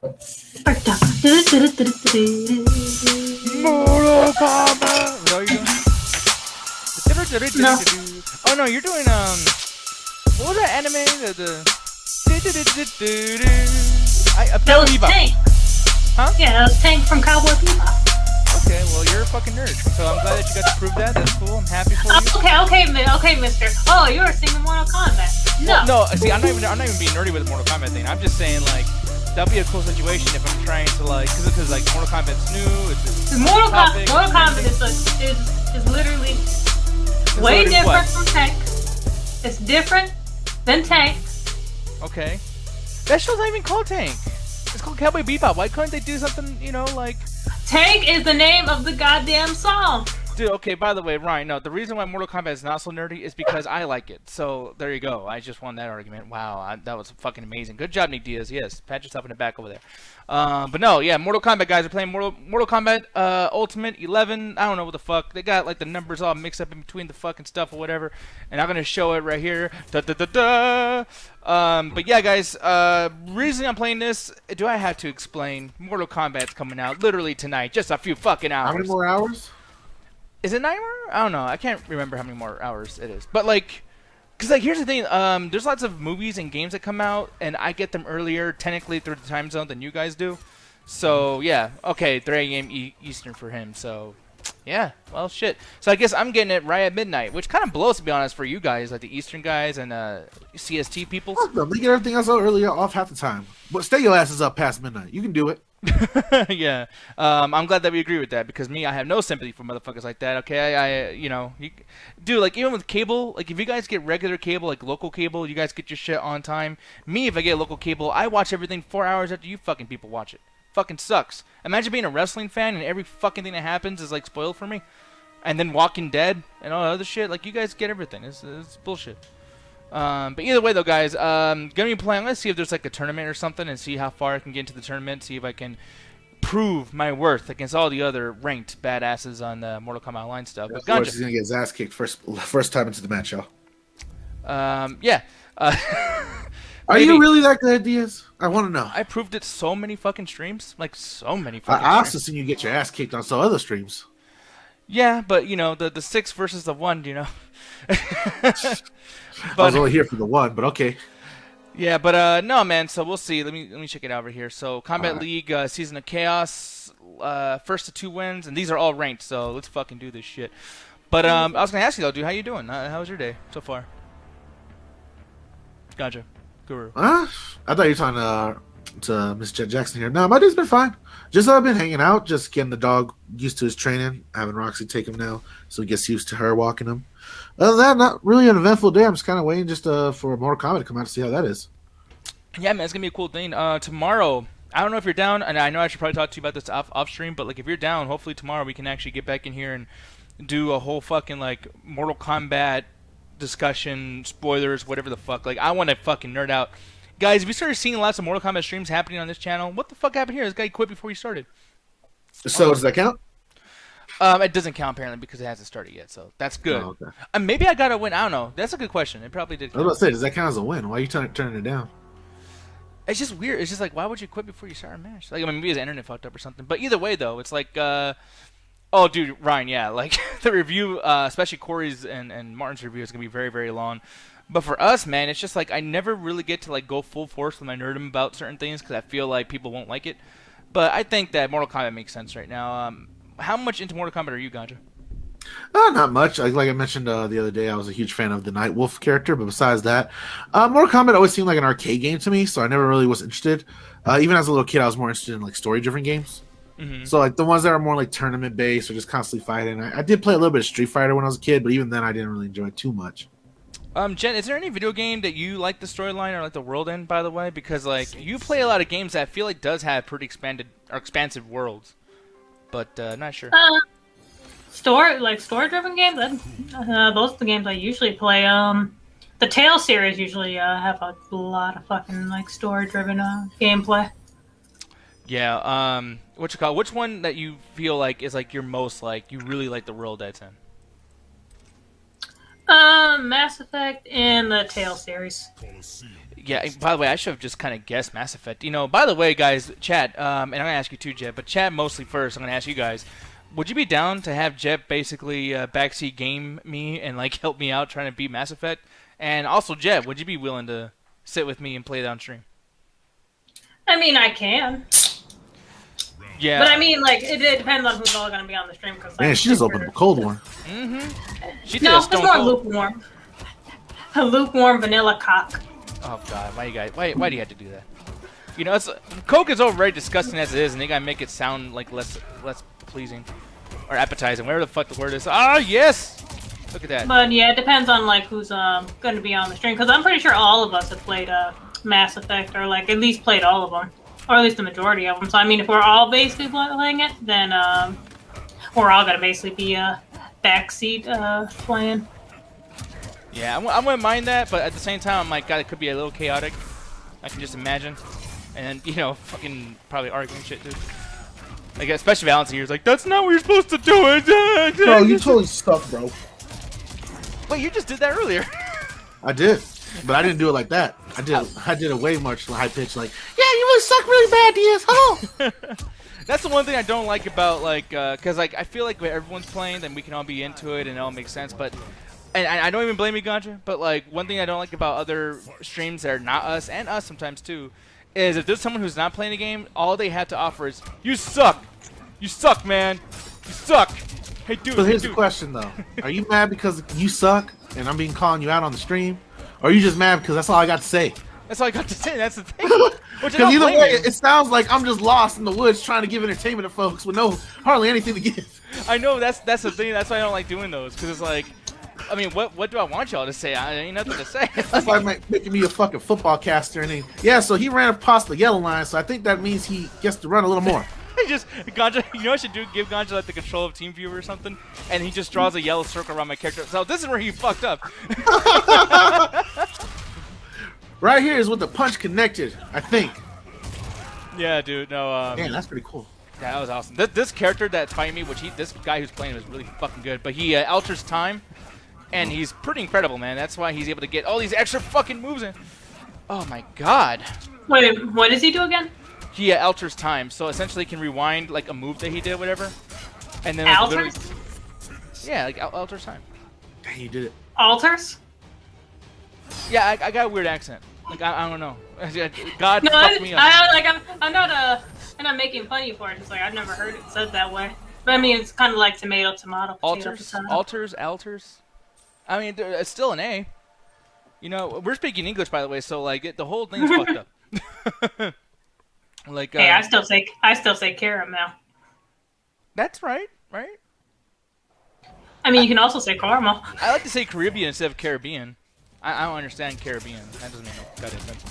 Mortal Kombat. Is that what you're doing? No. Oh no, you're doing what was that anime? That was Tank. Huh? Yeah, that was Tank from Cowboy Bebop. Okay, well you're a fucking nerd, so I'm glad that you got to prove that. That's cool. I'm happy for you. Okay, mister. Oh, you were singing Mortal Kombat. No. No, see, I'm not even being nerdy with the Mortal Kombat thing. I'm just saying like that'd be a cool situation if I'm trying to like, because like Mortal Kombat's new. It's Mortal Kombat is literally way different from Tank. It's different than Tank. Okay. That show's not even called Tank. It's called Cowboy Bebop. Why couldn't they do something, like... Tank is the name of the goddamn song. Dude, okay, by the way, Ryan, no, the reason why Mortal Kombat is not so nerdy is because I like it. So, there you go. I just won that argument. Wow, that was fucking amazing. Good job, Nick Diaz. Yes, pat yourself in the back over there. But no, yeah, Mortal Kombat guys are playing Mortal Kombat Ultimate 11. I don't know what the fuck. They got, like, the numbers all mixed up in between the fucking stuff or whatever. And I'm gonna show it right here. Da-da-da-da! But yeah, guys, reason I'm playing this, do I have to explain? Mortal Kombat's coming out literally tonight. Just a few fucking hours. How many more hours? Is it 9 more? I don't know. I can't remember how many more hours it is. But, like, because, like, here's the thing. There's lots of movies and games that come out, and I get them earlier, technically, through the time zone than you guys do. So, yeah. Okay, 3 a.m. Eastern for him. So, yeah. Well, shit. So, I guess I'm getting it right at midnight, which kind of blows, to be honest, for you guys, like the Eastern guys and CST people. Fuck them. They get everything else out earlier off half the time. But stay your asses up past midnight. You can do it. Yeah, I'm glad that we agree with that because I have no sympathy for motherfuckers like that. Okay, dude, like even with cable, like if you guys get regular cable, like local cable, you guys get your shit on time. Me, if I get local cable, I watch everything 4 hours after you fucking people watch it. Fucking sucks. Imagine being a wrestling fan and every fucking thing that happens is like spoiled for me, and then Walking Dead and all that other shit. Like you guys get everything. It's bullshit. But either way, though, guys, gonna be playing. Let's see if there's like a tournament or something, and see how far I can get into the tournament. See if I can prove my worth against all the other ranked badasses on the Mortal Kombat Online stuff. Of course, he's gonna get his ass kicked first time into the match, y'all. Yeah. Are you really that good, Diaz? I want to know. I proved it so many fucking streams, like so many. Fucking I also seen you get your ass kicked on some other streams. Yeah, but the 6 versus the 1, But, I was only here for the 1, but okay. Yeah, but no, man. So we'll see. Let me check it out over here. So Combat League Season of Chaos, first to 2 wins, and these are all ranked. So let's fucking do this shit. But I was gonna ask you though, dude, how you doing? How was your day so far? Gotcha, Guru. I thought you were talking to Miss Jet Jackson here. No, my day's been fine. Just I've been hanging out, just getting the dog used to his training. Having Roxy take him now, so he gets used to her walking him. Other than that, not really an eventful day. I'm just kind of waiting just for Mortal Kombat to come out to see how that is. Yeah, man, it's gonna be a cool thing. Tomorrow, I don't know if you're down, and I know I should probably talk to you about this off stream, but like if you're down, hopefully tomorrow we can actually get back in here and do a whole fucking like Mortal Kombat discussion, spoilers, whatever the fuck. Like I want to fucking nerd out, guys. If you started seeing lots of Mortal Kombat streams happening on this channel, what the fuck happened here? This guy quit before he started. So does that count? It doesn't count apparently because it hasn't started yet, so that's good. Oh, okay. Maybe I got to win. I don't know. That's a good question. It probably did count. I was about to say, does that count as a win? Why are you turning it down? It's just weird. It's just like, why would you quit before you start a match? Like, I mean, maybe his internet fucked up or something. But either way, though, it's like, oh, dude, Ryan, yeah, like the review, especially Corey's and Martin's review is gonna be very, very long. But for us, man, it's just like I never really get to like go full force with my nerdum about certain things because I feel like people won't like it. But I think that Mortal Kombat makes sense right now. How much into Mortal Kombat are you, Ganja? Not much. Like I mentioned the other day, I was a huge fan of the Night Wolf character, but besides that, Mortal Kombat always seemed like an arcade game to me, so I never really was interested. Even as a little kid, I was more interested in like story-driven games. Mm-hmm. So like the ones that are more like tournament-based or just constantly fighting. I did play a little bit of Street Fighter when I was a kid, but even then, I didn't really enjoy it too much. Jen, is there any video game that you like the storyline or like the world in, by the way? Because like you play a lot of games that I feel like does have pretty expansive worlds, but not sure. Story-driven games. Those are the games I usually play. The Tale series usually have a lot of fucking like story-driven gameplay. Yeah. What you call? Which one that you feel like is like your most like you really like the world that's in? Mass Effect and the Tale series. Yeah, by the way, I should have just kind of guessed Mass Effect. By the way, guys, chat, and I'm going to ask you too, Jeb, but chat mostly first. I'm going to ask you guys, would you be down to have Jeb basically backseat game me and like help me out trying to beat Mass Effect? And also, Jeb, would you be willing to sit with me and play it on stream? I mean, I can. Yeah. But I mean, like, it depends on who's all going to be on the stream. Cause, like, Man, she just opened up a cold one. She did No, a it's Stone more Cold. lukewarm. A lukewarm vanilla cock. Oh God, why do you have to do that? It's Coke is already disgusting as it is, and they gotta make it sound like less pleasing or appetizing, whatever the fuck the word is. Ah, yes. Look at that. But yeah, it depends on like who's going to be on the stream. Because I'm pretty sure all of us have played Mass Effect, or like at least played all of them, or at least the majority of them. So I mean, if we're all basically playing it, then we're all gonna basically be backseat playing. Yeah, I wouldn't mind that, but at the same time, I'm like, God, it could be a little chaotic. I can just imagine, and fucking probably arguing shit, dude. Like, especially Valentine here's like, that's not what you're supposed to do. Bro, you totally suck, bro. Wait, you just did that earlier. I did, but I didn't do it like that. I did a way much high pitch, like, yeah, you really suck really bad, Diaz. Hello. That's the one thing I don't like about like, cause like I feel like when everyone's playing, then we can all be into it and it all makes sense. But and I don't even blame you, Ganja. But like one thing I don't like about other streams that are not us and us sometimes too, is if there's someone who's not playing the game, all they have to offer is you suck, man, you suck. Hey dude. So hey, here's dude. the question though: are you mad because you suck and I'm being calling you out on the stream, or are you just mad because that's all I got to say? That's all I got to say. That's the thing. Which I Because don't either blame way, you. it sounds like I'm just lost in the woods trying to give entertainment to folks with hardly anything to give. I know that's the thing. That's why I don't like doing those, because it's like, I mean, what do I want y'all to say? I ain't nothing to say. That's like making me a fucking football caster. And so he ran past the yellow line, so I think that means he gets to run a little more. He just Ganja, what I should do? Give Ganja like the control of TeamViewer or something, and he just draws a yellow circle around my character. So this is where he fucked up. Right here is with the punch connected, I think. Yeah, dude. No. Man, that's pretty cool. Yeah, that was awesome. This character that's fighting me, this guy who's playing was really fucking good. But he alters time, and he's pretty incredible, man. That's why he's able to get all these extra fucking moves in. Oh my god. Wait, what does he do again? He alters time, so essentially he can rewind like a move that he did, whatever. And then like, Alters? yeah, like alters time. Dang, you did it. Alters? Yeah, I got a weird accent. Like I don't know. God No, fucked me up. I'm not making fun of you for it. It's like I've never heard it said that way. But I mean, it's kind of like tomato, potato, potato. Alters. I mean, it's still an A. We're speaking English, by the way, so like the whole thing's fucked up. Like, Hey, I still say caramel. That's right. I mean, you can also say caramel. I like to say Caribbean instead of Caribbean. I don't understand Caribbean. That doesn't make no goddamn sense.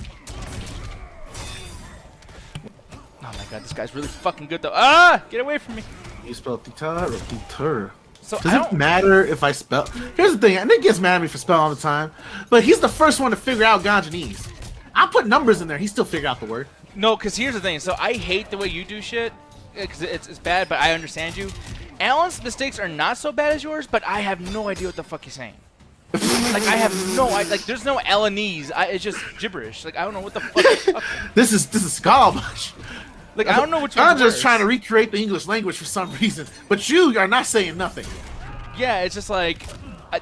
Oh my god, this guy's really fucking good though. Ah! Get away from me. You spell Tita or Titur. So Does it matter if I spell? Here's the thing, and Nick gets mad at me for spelling all the time, but he's the first one to figure out Ganjanese. I put numbers in there, he still figure out the word. No, because here's the thing. So I hate the way you do shit, because it's bad, but I understand you. Alan's mistakes are not so bad as yours, but I have no idea what the fuck he's saying. Like, I have no idea. Like, there's no Alanese. It's just gibberish. Like, I don't know what the fuck he's talking. This is garbage. Like, I don't know which I'm one's just worse. trying to recreate the English language for some reason, but you are not saying nothing. Yeah, it's just like,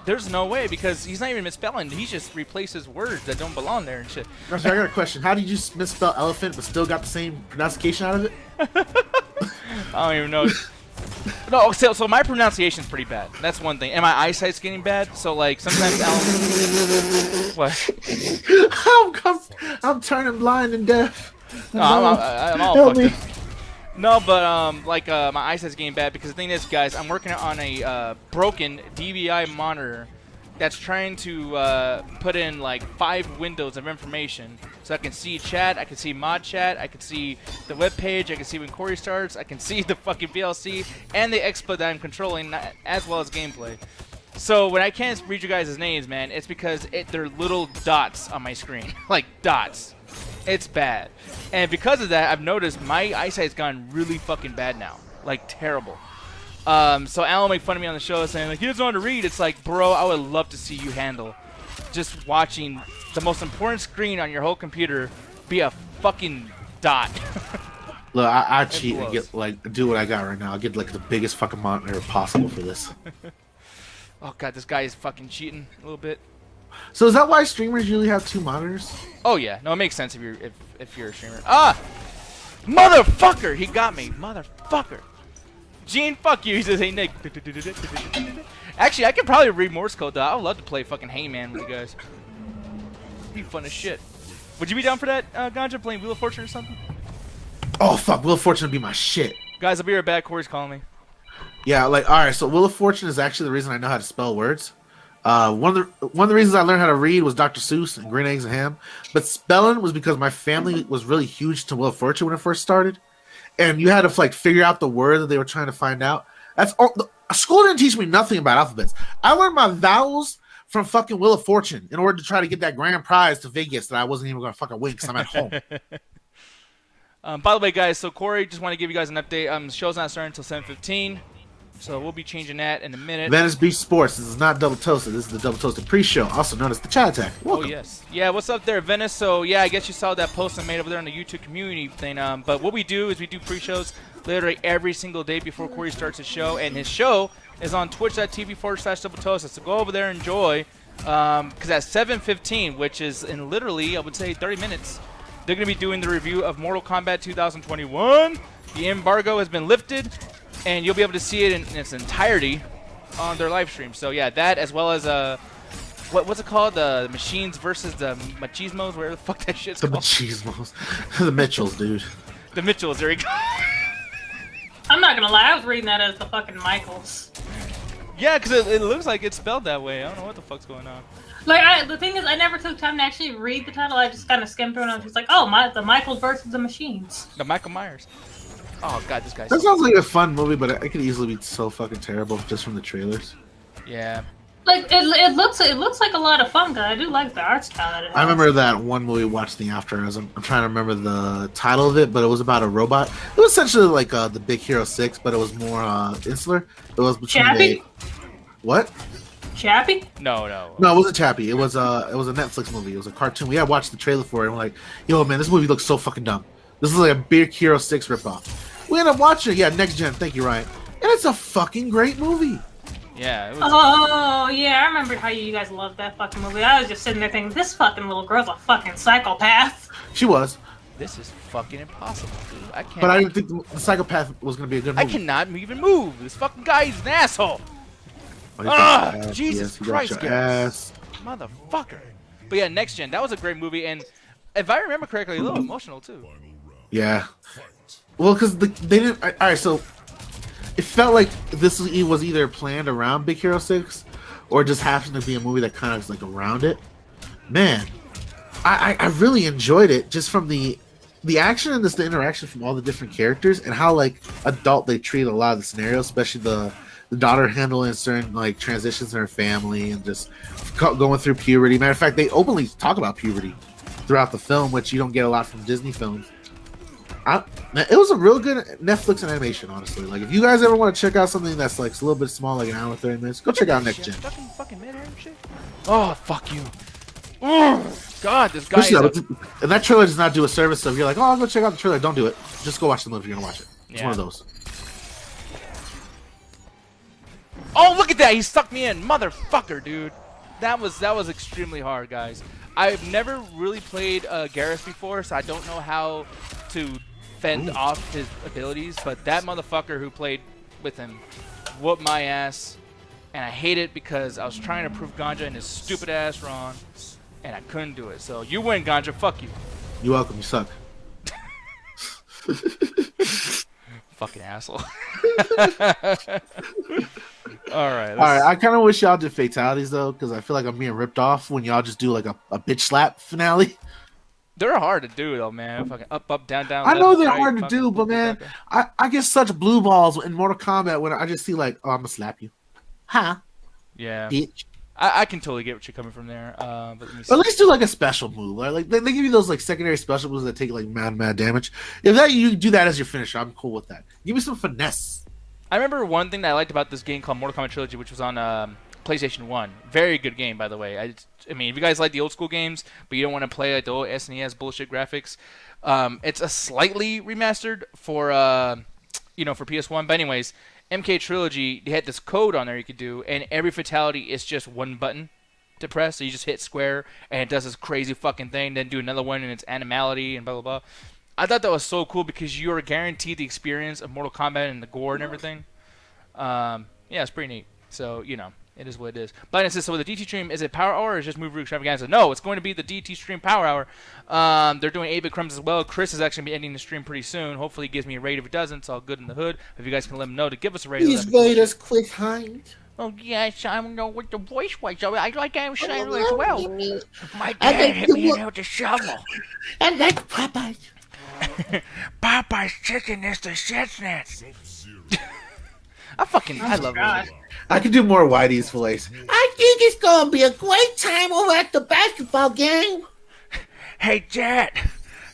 there's no way, because he's not even misspelling. He just replaces words that don't belong there and shit. Gosh, I got a question. How did you misspell elephant but still got the same pronunciation out of it? I don't even know. No, so my pronunciation's pretty bad. That's one thing. And my eyesight's getting bad, so like sometimes Alan... What? I'm turning blind and deaf. No, I'm all Help fucked me. up. No, but my eyesight's getting bad because the thing is, guys, I'm working on a broken DVI monitor that's trying to put in like 5 windows of information, so I can see chat, I can see mod chat, I can see the web page, I can see when Corey starts, I can see the fucking VLC and the XSplit that I'm controlling, as well as gameplay. So when I can't read you guys' names, man, it's because they're little dots on my screen, like dots. It's bad, and because of that, I've noticed my eyesight's gone really fucking bad now, like terrible. So Alan made fun of me on the show saying like he doesn't know how to read. It's like, bro, I would love to see you handle just watching the most important screen on your whole computer be a fucking dot. Look, I cheat and get like do what I got right now. I'll get like the biggest fucking monitor possible for this. Oh god, this guy is fucking cheating a little bit. So is that why streamers usually have 2 monitors? Oh yeah, no, it makes sense if you're a streamer. Ah, motherfucker, he got me, motherfucker. Gene, fuck you. He says, hey Nick. Actually, I could probably read Morse code though. I would love to play fucking Hangman with you guys. It'd be fun as shit. Would you be down for that, Ganja, playing Wheel of Fortune or something? Oh fuck, Wheel of Fortune would be my shit. Guys, I'll be right back. Corey's calling me. Yeah, like alright, so Wheel of Fortune is actually the reason I know how to spell words. One of the reasons I learned how to read was Dr. Seuss and Green Eggs and Ham. But spelling was because my family was really huge to Wheel of Fortune when it first started. And you had to like figure out the word that they were trying to find out. That's all. School didn't teach me nothing about alphabets. I learned my vowels from fucking Wheel of Fortune in order to try to get that grand prize to Vegas that I wasn't even going to fucking win because I'm at home. By the way, guys, so Corey, just want to give you guys an update. The show's not starting until 7:15, so we'll be changing that in a minute. Venice Beach Sports. This is not Double Toasted. This is the Double Toasted pre-show, also known as the Chat Attack. Welcome. Oh, yes. Yeah, what's up there, Venice? So, yeah, I guess you saw that post I made over there on the YouTube community thing. But what we do is we do pre-shows literally every single day before Corey starts his show, and his show is on twitch.tv/Double Toasted. So go over there and enjoy, because at 7:15, which is in literally, I would say, 30 minutes, they're going to be doing the review of Mortal Kombat 2021. The embargo has been lifted, and you'll be able to see it in its entirety on their live stream. So yeah, that as well as what's it called? The Machines versus the Machismos, whatever the fuck that shit's called. The Machismos. The Mitchells, dude. The Mitchells, there you go. I'm not gonna lie, I was reading that as the fucking Michaels. Yeah, because it looks like it's spelled that way. I don't know what the fuck's going on. Like, the thing is, I never took time to actually read the title. I just kind of skimmed through it and I was just like, oh, the Michaels versus the Machines. The Michael Myers. Oh god, this guy's. That sounds like a fun movie, but it could easily be so fucking terrible just from the trailers. Yeah. Like it looks like a lot of fun, guys. I do like the art style that it has. I remember that one movie we watched the after. I'm trying to remember the title of it, but it was about a robot. It was essentially like the Big Hero 6, but it was more insular. It was between Chappie? What? Chappie? No. No, it wasn't Chappie. It was a Netflix movie. It was a cartoon. We had watched the trailer for it, and we're like, yo, man, this movie looks so fucking dumb. This is like a Big Hero 6 ripoff. We ended up watching it. Yeah, Next Gen. Thank you, Ryan. And it's a fucking great movie. Yeah. It was... Oh, yeah, I remember how you guys loved that fucking movie. I was just sitting there thinking, this fucking little girl's a fucking psychopath. She was. This is fucking impossible, dude. I can't. But I didn't think the psychopath was going to be a good movie. I cannot even move. This fucking guy is an asshole. Oh, Jesus Christ, guys. Motherfucker. But yeah, Next Gen. That was a great movie, and if I remember correctly, a little emotional too. Yeah. Well, because they didn't. All right, so it felt like this was either planned around Big Hero 6 or just happened to be a movie that kind of was like around it. Man, I really enjoyed it just from the action and just the interaction from all the different characters and how like adult they treat a lot of the scenarios, especially the daughter handling certain like transitions in her family and just going through puberty. Matter of fact, they openly talk about puberty throughout the film, which you don't get a lot from Disney films. Man, it was a real good Netflix animation, honestly. Like, if you guys ever want to check out something that's like a little bit small, like an hour and 30 minutes, go check out Next Gen. Fucking mid-air and shit. Oh, fuck you. Oh, God, this guy. And that trailer does not do a service. So if you're like, oh, I'll go check out the trailer, don't do it. Just go watch the movie if you're gonna watch it. It's one of those. Oh, look at that! He sucked me in, motherfucker, dude. That was extremely hard, guys. I've never really played Garrus before, so I don't know how to fend off his abilities. But that motherfucker who played with him whooped my ass, and I hate it because I was trying to prove Ganja and his stupid ass wrong, and I couldn't do it. So you win, Ganja. Fuck you. You're welcome. You suck. Fucking asshole. All right. I kind of wish y'all did fatalities though, because I feel like I'm being ripped off when y'all just do like a bitch slap finale. They're hard to do though, man. Fucking up, down, down. I left, know they're right, hard to do, but man, I get such blue balls in Mortal Kombat when I just see like, oh, I'm gonna slap you, huh? Yeah. Bitch. I can totally get what you're coming from there. But let me see. At least do like a special move. Like they give you those like secondary special moves that take like mad damage. If that you do that as your finisher, I'm cool with that. Give me some finesse. I remember one thing that I liked about this game called Mortal Kombat Trilogy, which was on PlayStation 1. Very good game, by the way. I mean, if you guys like the old school games, but you don't want to play like the old SNES bullshit graphics, it's a slightly remastered for for PS1. But anyways, MK Trilogy, they had this code on there you could do, and every fatality is just one button to press. So you just hit square, and it does this crazy fucking thing. Then do another one, and it's animality and blah blah blah. I thought that was so cool because you are guaranteed the experience of Mortal Kombat and the gore and everything. Yeah, it's pretty neat. So, it is what it is. But it says, so the DT stream, is it Power Hour or is it just Move Root Extravaganza? No, it's going to be the DT stream Power Hour. They're doing 8-Bit Crumbs as well. Chris is actually going to be ending the stream pretty soon. Hopefully he gives me a raid. If it doesn't, it's all good in the hood. If you guys can let him know to give us a raid. Please rate us quick, Hind. Oh, yes, I don't know what the voice was. I like I'm saying as well. My I dad like hit the me wo- with a shovel. I like Popeye. Popeye's chicken is the shit. I love God. it. I could do more Whitey's voice. I think it's gonna be a great time over at the basketball game. Hey, Jet,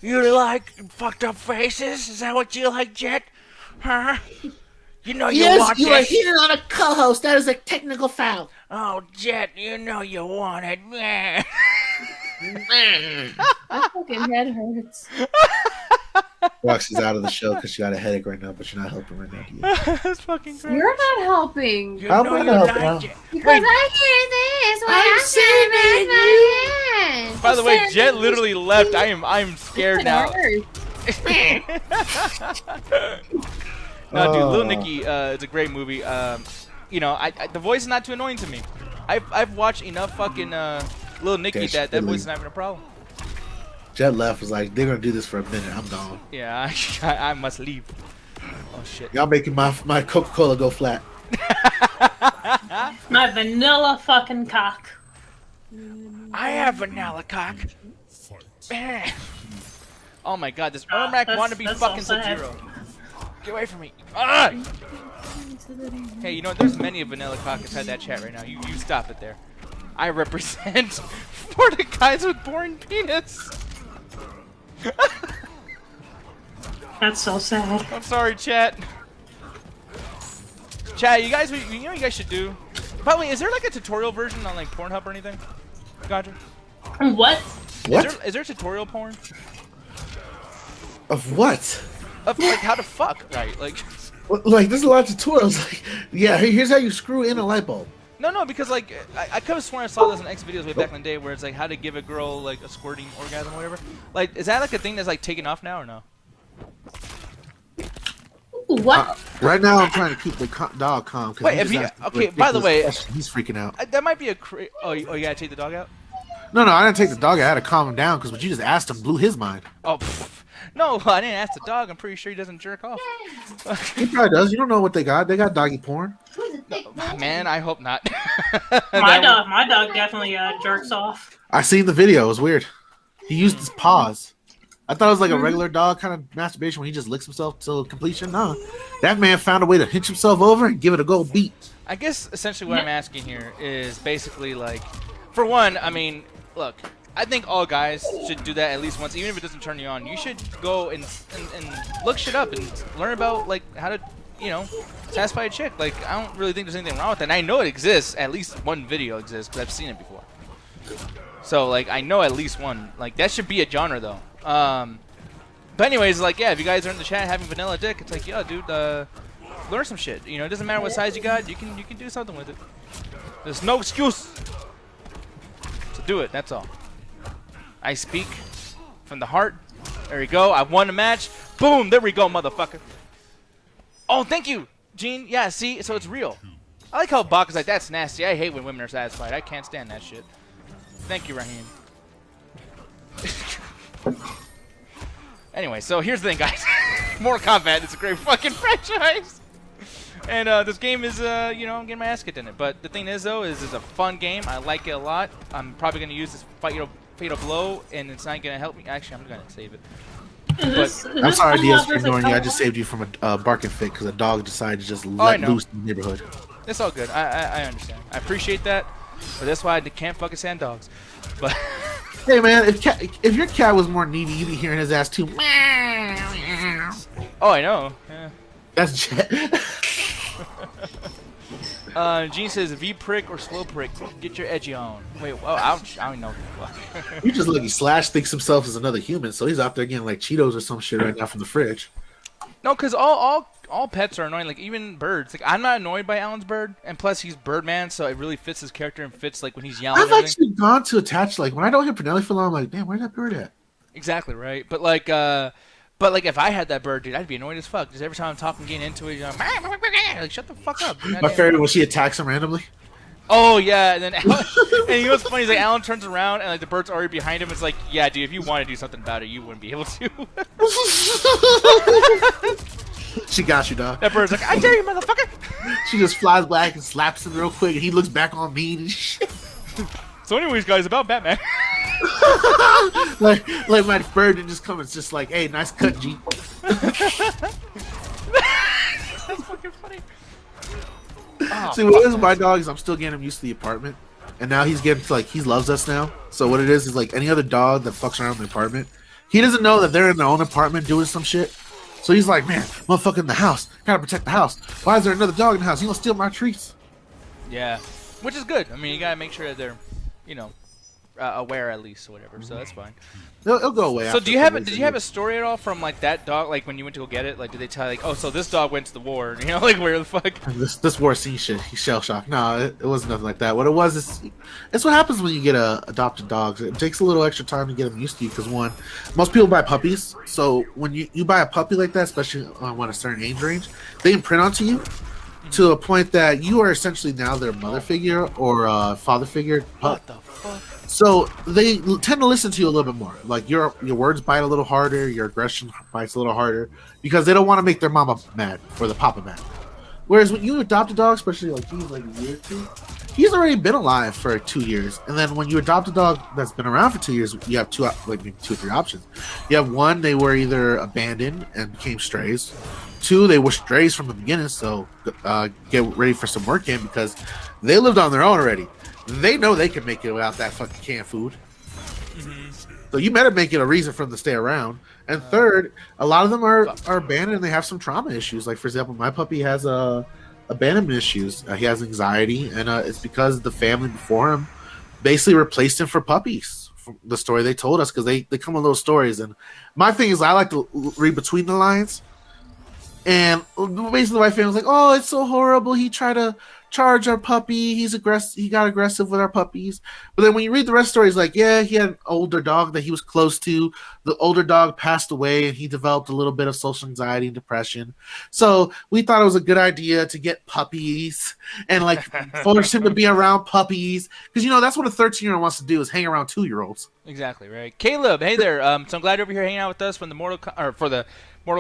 you like fucked up faces? Is that what you like, Jet? Huh? You know you Yes, want you are this? hitting on a co-host. That is a technical foul. Oh, Jet, you know you want it. My fucking head hurts. Roxy's out of the show because she got a headache right now, but you're not helping right now. Do you? That's fucking great. You're not helping. You I'm know gonna you help like out. it. Because I hear this when I'm sitting By the way, Jet literally left. I'm scared now. No, dude, Little Nicky, it's a great movie. The voice is not too annoying to me. I've watched enough fucking Little Nicky Okay, that voice is not even a problem. Jet left was like, they're gonna do this for a minute. I'm gone. Yeah, I must leave. Oh shit. Y'all making my Coca-Cola go flat. My vanilla fucking cock. I have vanilla cock. Oh my god, this Ermac wannabe that's fucking so sad. Sub-Zero. Get away from me. Ah! Hey, you know what? There's many of vanilla cock inside that chat right now. You stop it there. I represent for the guys with boring penis. That's so sad. I'm sorry, chat. Chat, you guys, you know what you guys should do? By the way, is there like a tutorial version on like Pornhub or anything? Gotcha. What? What? Is there tutorial porn? Of what? Of like how to fuck, right? Like, Like, there's a lot of tutorials. Like, yeah, here's how you screw in a light bulb. no, because like I could have sworn I saw this in X videos way back in the day where it's like how to give a girl like a squirting orgasm or whatever. Like, is that like a thing that's like taken off now or no? What? Right now, I'm trying to keep the dog calm. 'Cause Wait, he if just you- asked okay, by the ridiculous way- questions. He's freaking out. That might be a oh, you gotta take the dog out? No, I didn't take the dog. I had to calm him down because what you just asked him blew his mind. Oh, no, I didn't ask the dog. I'm pretty sure he doesn't jerk off. He probably does. You don't know what they got. They got doggy porn. Man, I hope not. My dog definitely jerks off. I seen the video. It was weird. He used his paws. I thought it was like a regular dog kind of masturbation when he just licks himself till completion. No, that man found a way to hinge himself over and give it a gold beat. I guess essentially what I'm asking here is basically like, for one, I mean, look, I think all guys should do that at least once, even if it doesn't turn you on. You should go and look shit up and learn about like how to, satisfy a chick. Like, I don't really think there's anything wrong with that. And I know it exists. At least one video exists because I've seen it before. So like, I know at least one. Like, that should be a genre though. But anyways, like, yeah, if you guys are in the chat having vanilla dick, it's like, yo, dude, learn some shit. It doesn't matter what size you got. You can do something with it. There's no excuse to do it. That's all. I speak from the heart. There we go. I won the match. Boom. There we go, motherfucker. Oh, thank you, Gene. Yeah, see? So it's real. I like how Bach is like, that's nasty. I hate when women are satisfied. I can't stand that shit. Thank you, Raheem. Anyway, so here's the thing, guys. Mortal Kombat is a great fucking franchise. And this game is, I'm getting my ass kicked in it. But the thing is, though, is it's a fun game. I like it a lot. I'm probably going to use this Fatal Blow, and it's not going to help me. Actually, I'm going to save it. I'm sorry, Diaz, for ignoring you. I just saved you from a barking fit because a dog decided to just let loose in the neighborhood. It's all good. I understand. I appreciate that. But that's why I can't fucking stand dogs. But hey, man, if your cat was more needy, you'd be hearing his ass too. oh, I know. Yeah. That's Jet. Gene says V prick or slow prick. Get your edgy on. Wait, oh, ouch. I don't know. You just lucky Slash thinks himself as another human, so he's out there getting like Cheetos or some shit right now from the fridge. No, because all pets are annoying. Like even birds. Like I'm not annoyed by Alan's bird, and plus he's Birdman, so it really fits his character and fits like when he's yelling. I've actually gone to attach like when I don't hear Penelope for long, I'm like, damn, where's that bird at? Exactly right, but like if I had that bird, dude, I'd be annoyed as fuck. Because every time I'm talking, getting into it, you're like shut the fuck up. My favorite when she attacks him randomly. Oh yeah, and then Alan, and you know what's funny is like Alan turns around and like the bird's already behind him. It's like, yeah, dude, if you want to do something about it, you wouldn't be able to. She got you, dog. That bird's like, I dare you, motherfucker. She just flies back and slaps him real quick, and he looks back on me and shit. So, anyways, guys, about Batman. like my bird didn't just come. It's just like, hey, nice cut, G. That's fucking funny. Oh, See, what it is with my dog is I'm still getting him used to the apartment, and now he's getting to, like, he loves us now. So what it is like any other dog that fucks around in the apartment, he doesn't know that they're in their own apartment doing some shit. So he's like, man, motherfucker in the house, gotta protect the house. Why is there another dog in the house? He gonna steal my treats. Yeah, which is good. I mean, you gotta make sure that they're, aware at least or whatever. So that's fine. It'll go away. So did you have a story at all from like that dog? Like when you went to go get it, like did they tell you, like, oh, so this dog went to the war? You know, like where the fuck? This war scene shit. He's shell shocked. No, it wasn't nothing like that. What it was is, it's what happens when you get adopted dogs. It takes a little extra time to get them used to you because one, most people buy puppies. So when you buy a puppy like that, especially when a certain age range, they imprint onto you to a point that you are essentially now their mother figure or father figure. What the fuck? So they tend to listen to you a little bit more. Like your words bite a little harder, your aggression bites a little harder because they don't want to make their mama mad or the papa mad. Whereas when you adopt a dog, especially like he's like a year or two, he's already been alive for 2 years. And then when you adopt a dog that's been around for 2 years, you have two or three options. You have one, they were either abandoned and became strays. Two, they were strays from the beginning, so get ready for some work in because they lived on their own already. They know they can make it without that fucking canned food. Mm-hmm. So you better make it a reason for them to stay around. And third, a lot of them are abandoned and they have some trauma issues. Like, for example, my puppy has abandonment issues. He has anxiety, and it's because the family before him basically replaced him for puppies. From the story they told us, because they come with those stories. And my thing is I like to read between the lines. And basically my family's like, oh, it's so horrible. He tried to charge our puppy. He's aggressive. He got aggressive with our puppies. But then when you read the rest of the story, it's like, yeah, he had an older dog that he was close to. The older dog passed away, and he developed a little bit of social anxiety and depression. So we thought it was a good idea to get puppies and like force him to be around puppies, because that's what a 13-year-old wants to do, is hang around 2-year-olds. Exactly right. Caleb, hey there. So I'm glad you're over here hanging out with us for the Mortal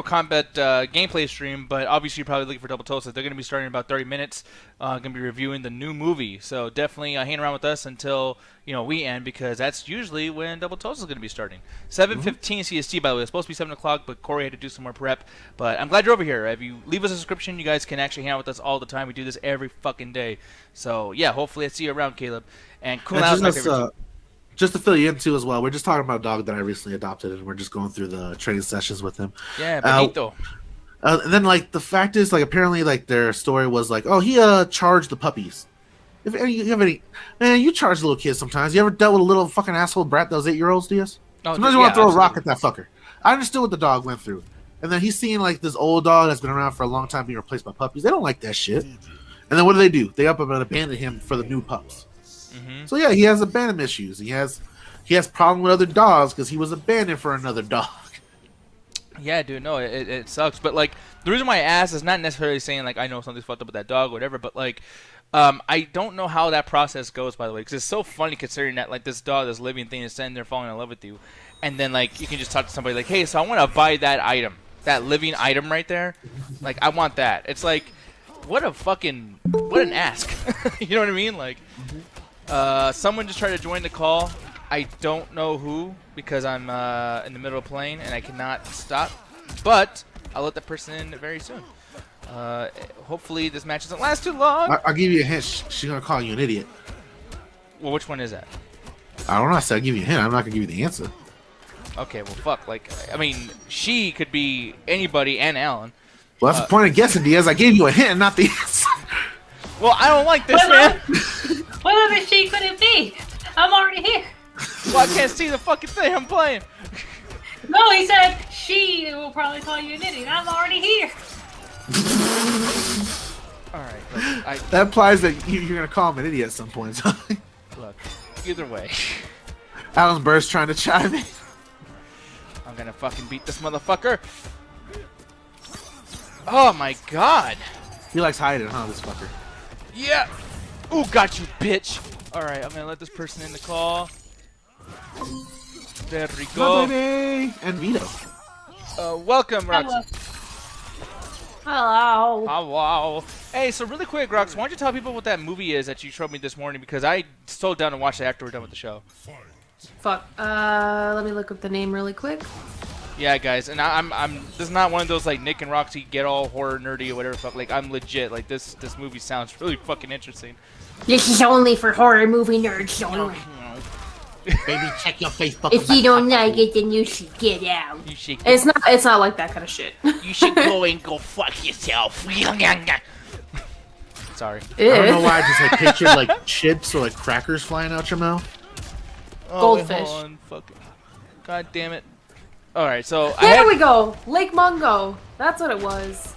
Kombat gameplay stream, but obviously you're probably looking for Double Toasted. They're going to be starting in about 30 minutes. Going to be reviewing the new movie, so definitely hang around with us until we end, because that's usually when Double Toasted is going to be starting. 7:15 CST, by the way. It's supposed to be 7 o'clock, but Corey had to do some more prep. But I'm glad you're over here. If you leave us a subscription, you guys can actually hang out with us all the time. We do this every fucking day. So yeah, hopefully I see you around, Caleb. And cool out my favorite. Just to fill you in too as well, we're just talking about a dog that I recently adopted, and we're just going through the training sessions with him. Yeah, bonito. And then like the fact is, like, apparently like their story was like, oh, he charged the puppies. If you have any, man, you charge little kids sometimes. You ever dealt with a little fucking asshole brat that was 8-year-olds, DS? Oh, sometimes you want to throw a rock at that fucker. I understood what the dog went through, and then he's seeing like this old dog that's been around for a long time being replaced by puppies. They don't like that shit. And then what do? They up and abandon him for the new pups. Mm-hmm. So yeah, he has abandonment issues. He has problem with other dogs because he was abandoned for another dog. Yeah, dude, no, it sucks. But like the reason why I asked is not necessarily saying like I know something's fucked up with that dog or whatever, but like I don't know how that process goes, by the way, because it's so funny considering that like this dog, this living thing, is sitting there falling in love with you, and then like you can just talk to somebody like, hey, so I want to buy that item, that living item right there, like I want that. It's like what an ask. You know what I mean? Like someone just tried to join the call. I don't know who, because I'm in the middle of playing and I cannot stop. But I'll let that person in very soon. Hopefully this match doesn't last too long. I'll give you a hint. She's gonna call you an idiot. Well, which one is that? I don't know. I said I'll give you a hint. I'm not gonna give you the answer. Okay, well, fuck. Like, I mean, she could be anybody and Alan. Well, that's the point of guessing, Diaz. I gave you a hint, not the answer. Well, I don't like this, man. What other she could it be? I'm already here. Well, I can't see the fucking thing I'm playing. No, he said she will probably call you an idiot. I'm already here. Alright, look, That implies that you're gonna call him an idiot at some point. look, either way, Alan Burr's trying to chime in. I'm gonna fucking beat this motherfucker. Oh my god. He likes hiding, huh, this fucker? Yeah. Ooh, got you, bitch. Alright, I'm gonna let this person in the call. There we Come on, go. baby! And Vito. Welcome, Rox. Hello. Oh, wow. Hey, so really quick, Rox, why don't you tell people what that movie is that you showed me this morning, because I slowed down and watched it after we're done with the show. Fuck. Let me look up the name really quick. Yeah, guys, and I'm this is not one of those like Nick and Roxy get all horror nerdy or whatever fuck. Like I'm legit. Like this movie sounds really fucking interesting. This is only for horror movie nerds only. Baby, check your Facebook. If you don't like it, then you should get out. You should It's not like that kind of shit. you should go and go fuck yourself. Sorry. I don't know why I just like pictured like chips or like crackers flying out your mouth. Oh, wait, Goldfish. hold on, fucking. God damn it. All right, so There we go. Lake Mungo. That's what it was.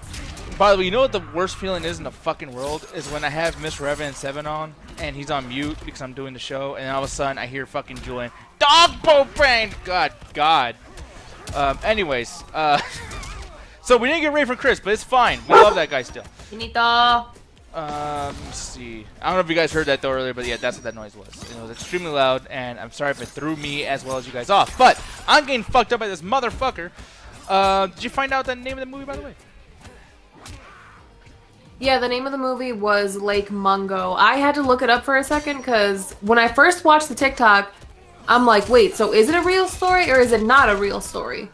By the way, you know what the worst feeling is in the fucking world is when I have Miss Revan 7 on and he's on mute because I'm doing the show, and then all of a sudden I hear fucking Julian dog poop brain. God. Anyways, so we didn't get ready for Chris, but it's fine. We love that guy still. Finito. Let's see. I don't know if you guys heard that though earlier, but yeah, that's what that noise was. It was extremely loud, and I'm sorry if it threw me as well as you guys off. But I'm getting fucked up by this motherfucker. Did you find out the name of the movie, by the way? Yeah, the name of the movie was Lake Mungo. I had to look it up for a second because when I first watched the TikTok, I'm like, wait, so is it a real story or is it not a real story?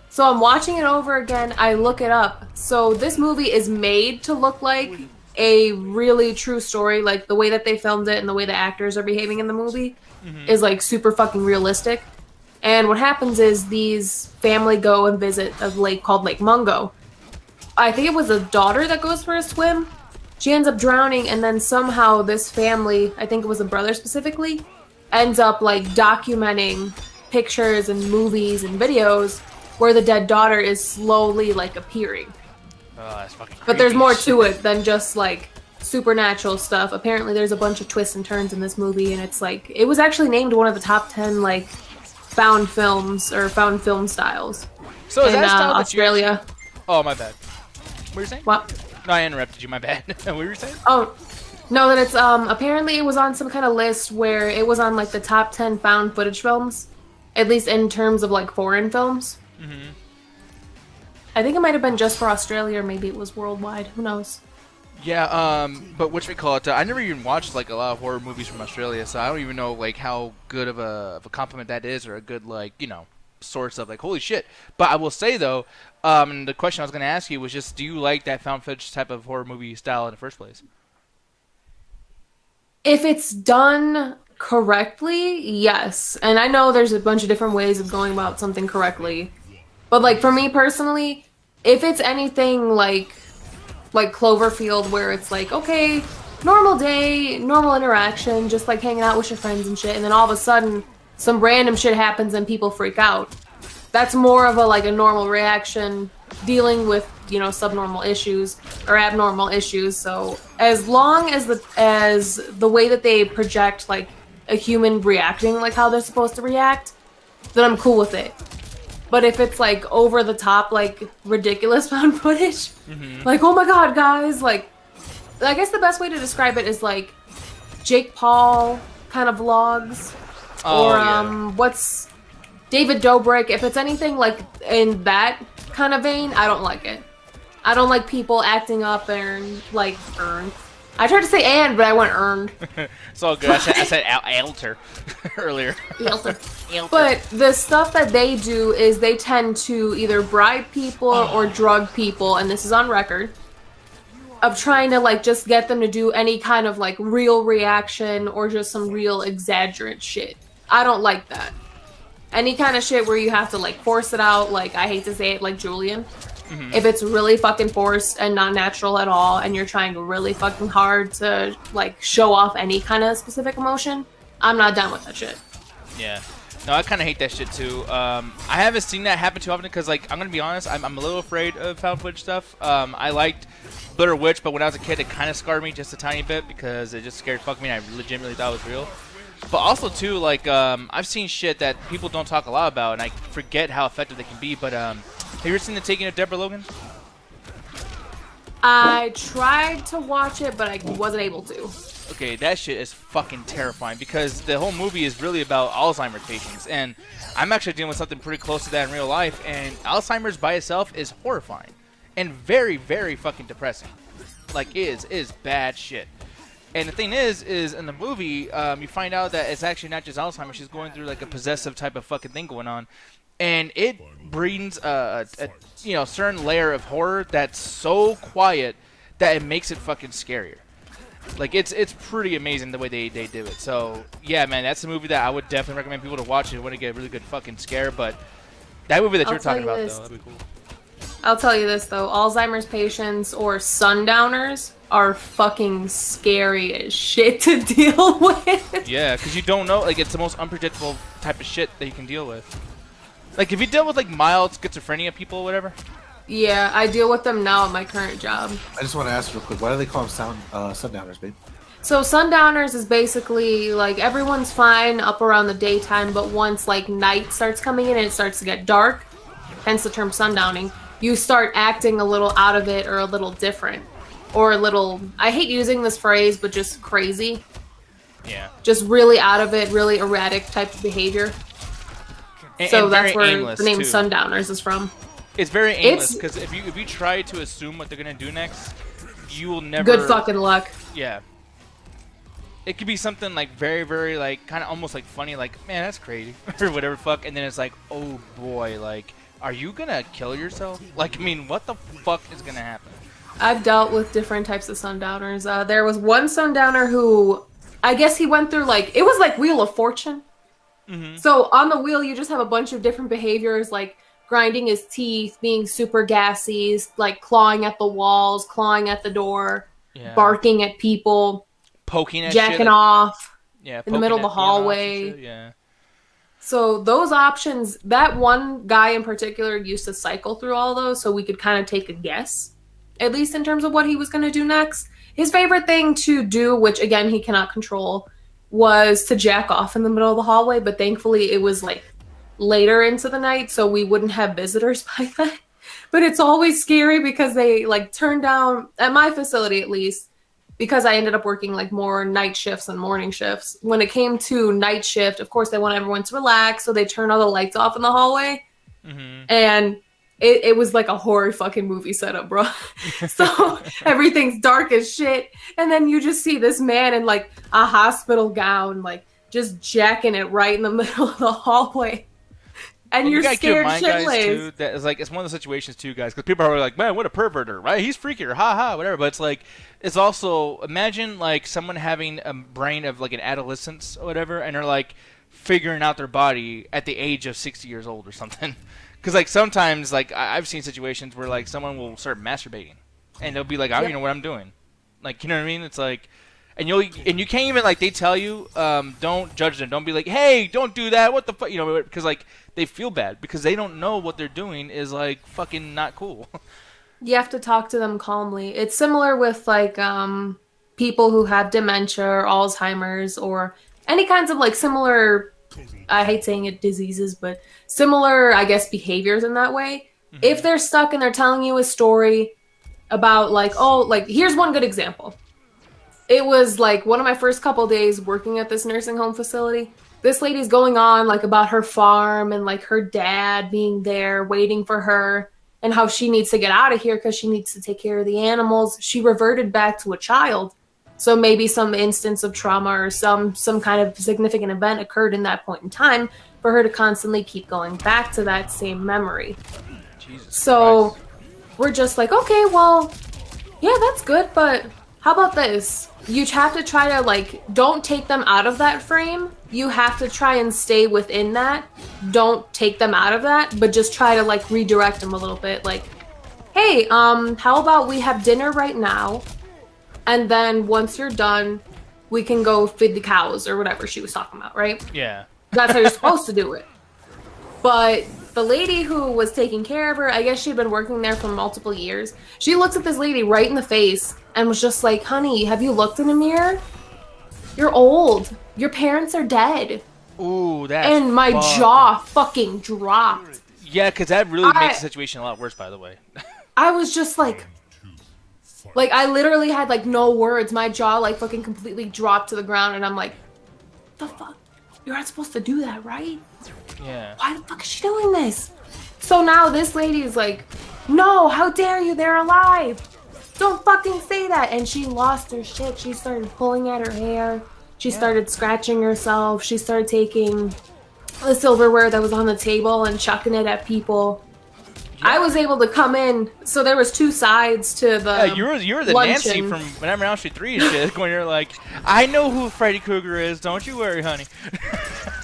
So I'm watching it over again. I look it up. So this movie is made to look like a really true story. Like the way that they filmed it and the way the actors are behaving in the movie is like super fucking realistic. And what happens is these family go and visit a lake called Lake Mungo. I think it was a daughter that goes for a swim. She ends up drowning, and then somehow this family, I think it was a brother specifically, ends up like documenting pictures and movies and videos where the dead daughter is slowly like appearing. Oh, that's fucking But there's creepy more shit. to it than just like supernatural stuff. Apparently there's a bunch of twists and turns in this movie, and it's like it was actually named one of the top 10 like found films or found film styles So is in that style that you- Australia. Oh, my bad. What were you saying? What? No, I interrupted you. My bad. What were you saying? Oh, no, that it's apparently it was on some kind of list where it was on like the top 10 found footage films, at least in terms of like foreign films. Mm-hmm. I think it might have been just for Australia, or maybe it was worldwide. Who knows? Yeah, but whatchamacallit, I never even watched like a lot of horror movies from Australia, so I don't even know like how good of a compliment that is, or a good like source of like holy shit. But I will say though, and the question I was gonna ask you was just, do you like that found footage type of horror movie style in the first place? If it's done correctly, yes. And I know there's a bunch of different ways of going about something correctly. But like for me personally, if it's anything like Cloverfield, where it's like, okay, normal day, normal interaction, just like hanging out with your friends and shit, and then all of a sudden some random shit happens and people freak out. That's more of a normal reaction dealing with, subnormal issues or abnormal issues. So as long as the way that they project like a human reacting like how they're supposed to react, then I'm cool with it. But if it's like over the top, like ridiculous found footage, like, oh my god, guys, like, I guess the best way to describe it is like Jake Paul kind of vlogs, or what's David Dobrik. If it's anything like in that kind of vein, I don't like it. I don't like people acting up and like earned. I tried to say and, but I went earned. It's all good. I said alter earlier. But the stuff that they do is they tend to either bribe people or drug people, and this is on record, of trying to like just get them to do any kind of like real reaction or just some real exaggerate shit. I don't like that. Any kind of shit where you have to like force it out, like I hate to say it, like Julian. If it's really fucking forced and not natural at all, and you're trying really fucking hard to like show off any kind of specific emotion, I'm not down with that shit. Yeah. No, I kind of hate that shit too. I haven't seen that happen too often because, like, I'm gonna be honest, I'm a little afraid of found footage stuff. I liked Blair Witch, but when I was a kid, it kind of scarred me just a tiny bit because it just scared fuck me, and I legitimately thought it was real. But also too, like, I've seen shit that people don't talk a lot about, and I forget how effective they can be. But have you ever seen The Taking of Deborah Logan? I tried to watch it, but I wasn't able to. Okay, that shit is fucking terrifying because the whole movie is really about Alzheimer's patients, and I'm actually dealing with something pretty close to that in real life, and Alzheimer's by itself is horrifying and very, very fucking depressing. Like, it is bad shit. And the thing is in the movie, you find out that it's actually not just Alzheimer's. She's going through like a possessive type of fucking thing going on, and it brings a certain layer of horror that's so quiet that it makes it fucking scarier. Like, it's pretty amazing the way they do it. So yeah, man, that's a movie that I would definitely recommend people to watch if you want to get a really good fucking scare. But that movie that you're talking about, though, that'd be cool. I'll tell you this though, Alzheimer's patients or sundowners are fucking scary as shit to deal with. Yeah, because you don't know, like, it's the most unpredictable type of shit that you can deal with. Like, if you deal with like mild schizophrenia people or whatever. Yeah, I deal with them now at my current job. I just want to ask real quick, why do they call them sundowners, babe? So sundowners is basically like everyone's fine up around the daytime, but once like night starts coming in and it starts to get dark, hence the term sundowning, you start acting a little out of it or a little different. Or a little, I hate using this phrase, but just crazy. Yeah. Just really out of it, really erratic type of behavior. So and that's where aimless, the name too. Sundowners is from. It's very aimless because if you try to assume what they're gonna do next, you will never. Good fucking luck. Yeah. It could be something like very, very like kind of almost like funny, like, man, that's crazy or whatever fuck, and then it's like, oh boy, like, are you gonna kill yourself? Like, I mean, what the fuck is gonna happen? I've dealt with different types of sundowners. There was one sundowner who, I guess he went through like, it was like Wheel of Fortune. Mm-hmm. So on the wheel, you just have a bunch of different behaviors, like grinding his teeth, being super gassy, like clawing at the walls, clawing at the door, barking at people, poking at jacking shit, off in the middle of the hallway. Yeah. So those options, that one guy in particular used to cycle through all those so we could kind of take a guess, at least in terms of what he was going to do next. His favorite thing to do, which again he cannot control, was to jack off in the middle of the hallway, but thankfully it was like later into the night, so we wouldn't have visitors by then. But it's always scary because they like turn down, at my facility at least, because I ended up working like more night shifts and morning shifts. When it came to night shift, of course they want everyone to relax, so they turn all the lights off in the hallway. Mm-hmm. And it was like a horror fucking movie setup, bro. So everything's dark as shit, and then you just see this man in like a hospital gown, like just jacking it right in the middle of the hallway. And you're scared shitless. That is like, it's one of the situations too, guys, because people are like, man, what a perverter, right? He's freakier, ha ha, whatever. But it's like, it's also, imagine like someone having a brain of like an adolescence or whatever, and they're like figuring out their body at the age of 60 years old or something. Because like sometimes, like I've seen situations where like someone will start masturbating, and they'll be like, I don't even know what I'm doing. Like, you know what I mean? It's like, and you can't even, like, they tell you, don't judge them. Don't be like, hey, don't do that. What the fuck? You know, because like they feel bad because they don't know what they're doing is like fucking not cool. You have to talk to them calmly. It's similar with like people who have dementia or Alzheimer's or any kinds of like similar, I hate saying it, diseases, but similar, I guess, behaviors in that way. Mm-hmm. If they're stuck and they're telling you a story about like, oh, like, here's one good example. It was like one of my first couple days working at this nursing home facility. This lady's going on like about her farm and like her dad being there waiting for her and how she needs to get out of here because she needs to take care of the animals. She reverted back to a child. So maybe some instance of trauma or some kind of significant event occurred in that point in time for her to constantly keep going back to that same memory. Jesus so Christ. We're just like, okay, well, yeah, that's good, but how about this? You have to try to, like, don't take them out of that frame. You have to try and stay within that. Don't take them out of that, but just try to, like, redirect them a little bit. Like, hey, how about we have dinner right now, and then once you're done, we can go feed the cows or whatever she was talking about, right? Yeah. That's how you're supposed to do it. But the lady who was taking care of her, I guess she'd been working there for multiple years. She looks at this lady right in the face and was just like, honey, have you looked in a mirror? You're old. Your parents are dead. Ooh, that's And my jaw fucking dropped. Yeah, because that really makes the situation a lot worse, by the way. I was just like I literally had like no words. My jaw like fucking completely dropped to the ground, and I'm like, the fuck? You're not supposed to do that, right? Yeah. Why the fuck is she doing this? So now this lady is like, no, how dare you? They're alive. Don't fucking say that. And she lost her shit. She started pulling at her hair. She started scratching herself. She started taking the silverware that was on the table and chucking it at people. Yeah. I was able to come in, so there was two sides to the you were the Nancy from Nightmare on Elm Street 3 and shit, when you're like, I know who Freddy Krueger is, don't you worry, honey.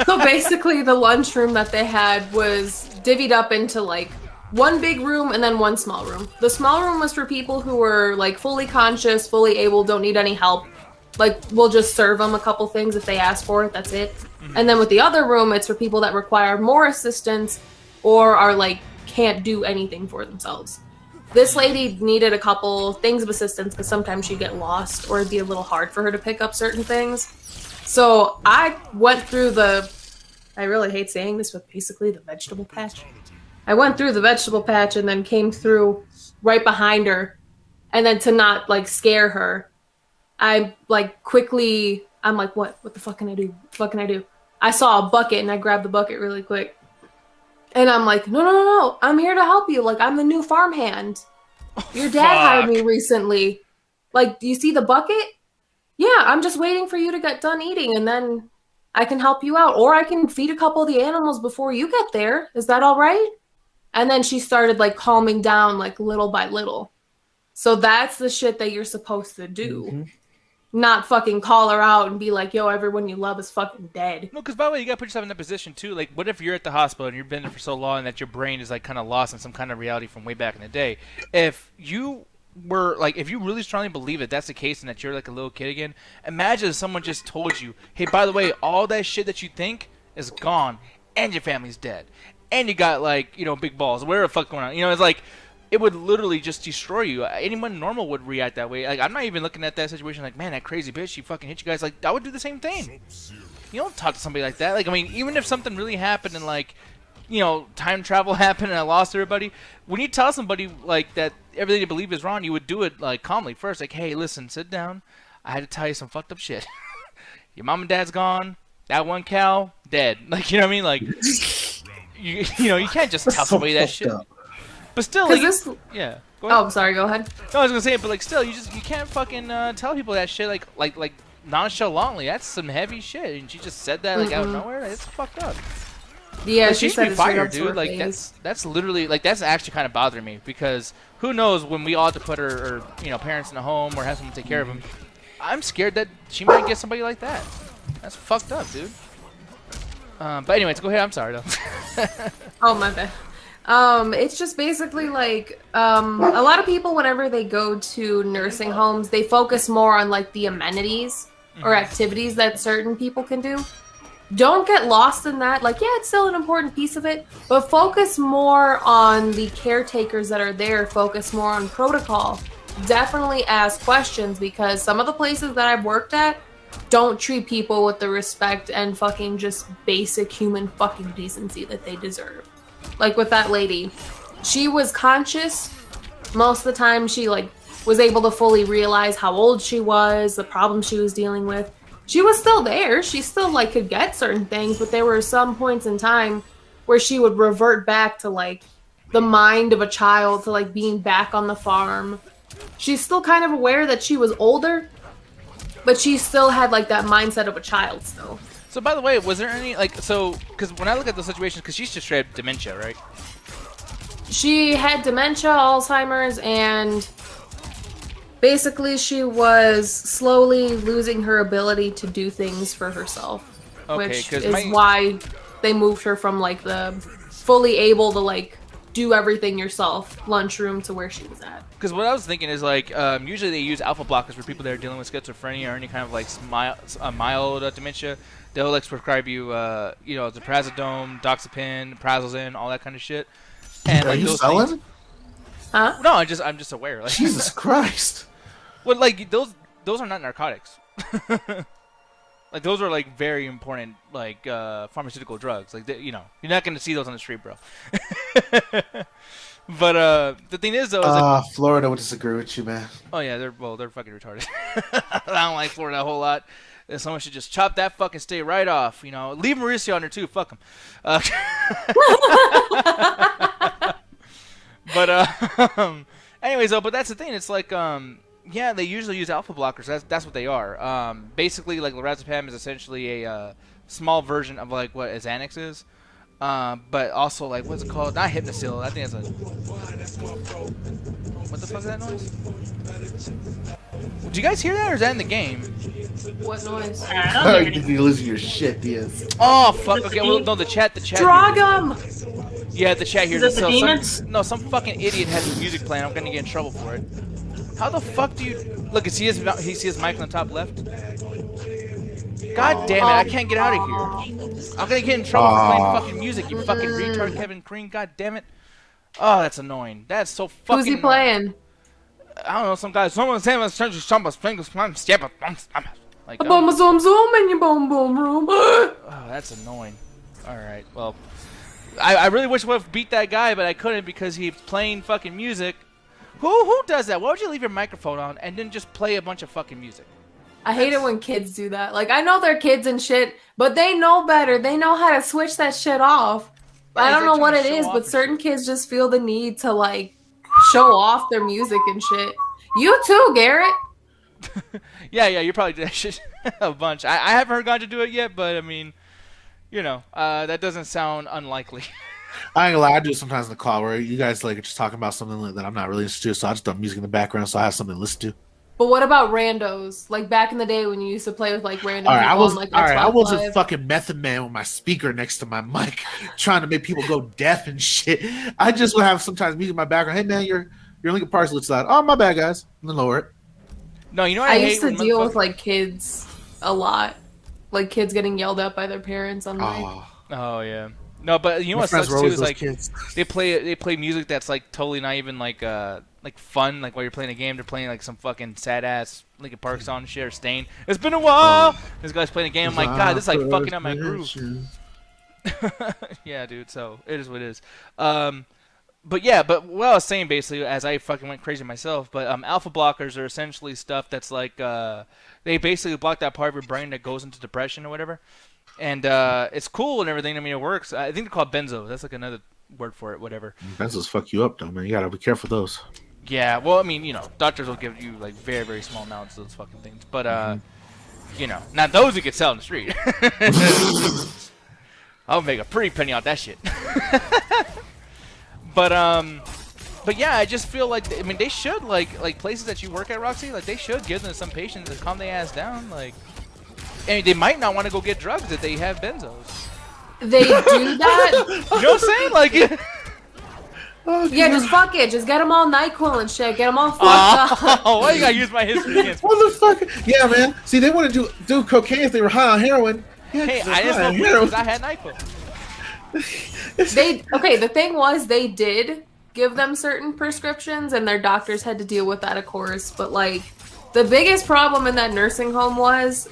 So basically the lunchroom that they had was divvied up into like one big room and then one small room. The small room was for people who were like fully conscious, fully able, don't need any help. Like, we'll just serve them a couple things if they ask for it, that's it. Mm-hmm. And then with the other room, it's for people that require more assistance or are like, can't do anything for themselves. This lady needed a couple things of assistance because sometimes she'd get lost or it'd be a little hard for her to pick up certain things. So I went through I really hate saying this, but basically the vegetable patch. I went through the vegetable patch and then came through right behind her. And then to not like scare her, I like quickly, I'm like, what the fuck can I do? What the fuck can I do? I saw a bucket and I grabbed the bucket really quick. And I'm like, no, I'm here to help you. Like, I'm the new farmhand. Your dad hired me recently. Like, do you see the bucket? Yeah, I'm just waiting for you to get done eating and then I can help you out. Or I can feed a couple of the animals before you get there. Is that all right? And then she started like calming down like little by little. So that's the shit that you're supposed to do. Mm-hmm. Not fucking call her out and be like, yo, everyone you love is fucking dead. No, because by the way, you gotta put yourself in that position too. Like, what if you're at the hospital and you've been there for so long that your brain is like kind of lost in some kind of reality from way back in the day? If you were like, if you really strongly believe that that's the case and that you're like a little kid again, imagine if someone just told you, hey, by the way, all that shit that you think is gone and your family's dead and you got like, you know, big balls, whatever the fuck going on. You know, it's like, it would literally just destroy you. Anyone normal would react that way. Like, I'm not even looking at that situation like, man, that crazy bitch, she fucking hit you guys. Like, I would do the same thing. You don't talk to somebody like that. Like, I mean, even if something really happened and, like, you know, time travel happened and I lost everybody, when you tell somebody, like, that everything you believe is wrong, you would do it, like, calmly first. Like, hey, listen, sit down. I had to tell you some fucked up shit. Your mom and dad's gone. That one cow, dead. Like, you know what I mean? Like, you know, you can't just tell somebody that shit. But still, like, yeah. Go ahead. Oh, sorry. Go ahead. No, I was gonna say it, but like, still, you can't fucking tell people that shit like nonchalantly. That's some heavy shit, and she just said that like out of nowhere. It's fucked up. Yeah, like, she should be said fired, dude. Like that's literally like that's actually kind of bothering me because who knows when we all have to put her or parents in a home or have someone take care of them. I'm scared that she might get somebody like that. That's fucked up, dude. But anyways, go ahead. I'm sorry though. Oh my bad. It's just basically like, a lot of people, whenever they go to nursing homes, they focus more on like the amenities or activities that certain people can do. Don't get lost in that. Like, yeah, it's still an important piece of it, but focus more on the caretakers that are there. Focus more on protocol. Definitely ask questions because some of the places that I've worked at don't treat people with the respect and fucking just basic human fucking decency that they deserve. Like with that lady, she was conscious most of the time. She like was able to fully realize how old she was, the problem she was dealing with. She was still there. She still like could get certain things, but there were some points in time where she would revert back to like the mind of a child, to like being back on the farm. She's still kind of aware that she was older, but she still had like that mindset of a child still. So, by the way, was there any, like, so, because when I look at the situation, because she's just straight up dementia, right? She had dementia, Alzheimer's, and basically she was slowly losing her ability to do things for herself. Okay, which is why they moved her from, like, the fully able to, like, do everything yourself. Lunchroom to where she was at. Because what I was thinking is like usually they use alpha blockers for people that are dealing with schizophrenia or any kind of like mild dementia. They'll like prescribe you the Prazodone, Doxepin, Prazosin, all that kind of shit. And Are like you those selling? things, Huh? no, I'm just aware. Like, Jesus Christ. well, like those are not narcotics. Like those are like very important like pharmaceutical drugs. Like you're not gonna see those on the street, bro. But the thing is though, is like, Florida would disagree with you, man. oh yeah, they're fucking retarded. I don't like Florida a whole lot. Someone should just chop that fucking state right off. Leave Mauricio on there too. Fuck him. But anyways, though, but that's the thing. It's like yeah, they usually use alpha blockers. That's what they are. Basically, like lorazepam is essentially a small version of like what Xanax is. But also like what's it called? Not Hypnosil. I think it's what the fuck is that noise? Did you guys hear that, or is that in the game? What noise? I don't hear anything. You're losing your shit, Diaz. Oh fuck. Okay, well no, the chat. Drag him! Yeah, the chat here. Is it the demons? Some fucking idiot has his music playing. I'm gonna get in trouble for it. How the fuck do you look? He sees his mic on the top left. God damn it! I can't get out of here. I'm gonna get in trouble for playing fucking music. You fucking retard, Kevin Green. God damn it! Oh, that's annoying. That's so fucking. Who's he playing? I don't know. Some guy. Someone's saying let's turn to some fingers. Like, A boom zoom zoom in your boom boom room. oh, that's annoying. All right. Well, I really wish I would have beat that guy, but I couldn't because he's playing fucking music. Who does that? Why would you leave your microphone on and then just play a bunch of fucking music? I hate it when kids do that. Like, I know they're kids and shit, but they know better. They know how to switch that shit off. Yeah, I don't know what trying it to show is, off but and certain shit. kids just feel the need to, like, show off their music and shit. You too, Garrett. Yeah, you probably did that shit a bunch. I haven't heard God to do it yet, but I mean, that doesn't sound unlikely. I ain't gonna lie, I do it sometimes in the car where you guys like are just talking about something that I'm not really interested in, so I just dump music in the background so I have something to listen to. But what about randos? Like, back in the day when you used to play with, like, random people on, like, I Xbox wasn't Live. fucking Method Man with my speaker next to my mic trying to make people go deaf and shit. I just would have sometimes music in my background. Hey man, your Linkin Park's looks loud. Oh, my bad, guys. And then lower it. No, you know what I I hate used to when deal with, motherfuckers- like, kids a lot. Like, kids getting yelled at by their parents on, like... Oh, Oh yeah. No, but you know my what friends sucks were too always is those like kids. they play music that's like totally not even like fun. Like while you're playing a game, they're playing like some fucking sad ass Linkin Park song and shit or Stain. It's been a while. This guy's playing a game. I'm like, God, this is like fucking up my groove. Yeah, dude. So it is what it is. But what I was saying basically, as I fucking went crazy myself, but alpha blockers are essentially stuff that's like they basically block that part of your brain that goes into depression or whatever. And it's cool and everything. I mean, it works. I think they're called benzo. That's like another word for it. Whatever. Benzos fuck you up, though, man. You gotta be careful with those. Yeah. Well, I mean, doctors will give you like very, very small amounts of those fucking things. But not those you could sell in the street. I'll make a pretty penny off that shit. But yeah, I just feel like they should like places that you work at, Roxy. Like they should give them some patients to calm their ass down. Like. And they might not want to go get drugs if they have benzos. They do that? You know what I'm saying? Like, Yeah, just fuck it. Just get them all NyQuil and shit. Get them all fucked up. oh, why you gotta use my history against me? Motherfucker. Yeah, man. See, they want to do cocaine if they were high on heroin. Yeah, Hey, 'cause they're I just high on smoked weed heroin. because I had NyQuil. The thing was, they did give them certain prescriptions, and their doctors had to deal with that, of course. But, like, the biggest problem in that nursing home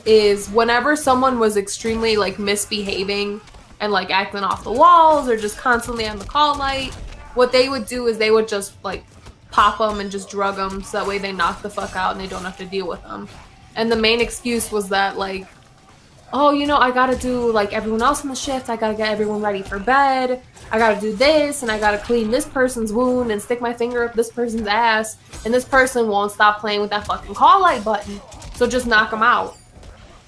is whenever someone was extremely, like, misbehaving and, like, acting off the walls or just constantly on the call light, what they would do is they would just, like, pop them and just drug them so that way they knock the fuck out and they don't have to deal with them. And the main excuse was that, like, oh, I gotta do, like, everyone else in the shift. I gotta get everyone ready for bed. I gotta do this, and I gotta clean this person's wound and stick my finger up this person's ass. And this person won't stop playing with that fucking call light button. So just knock them out.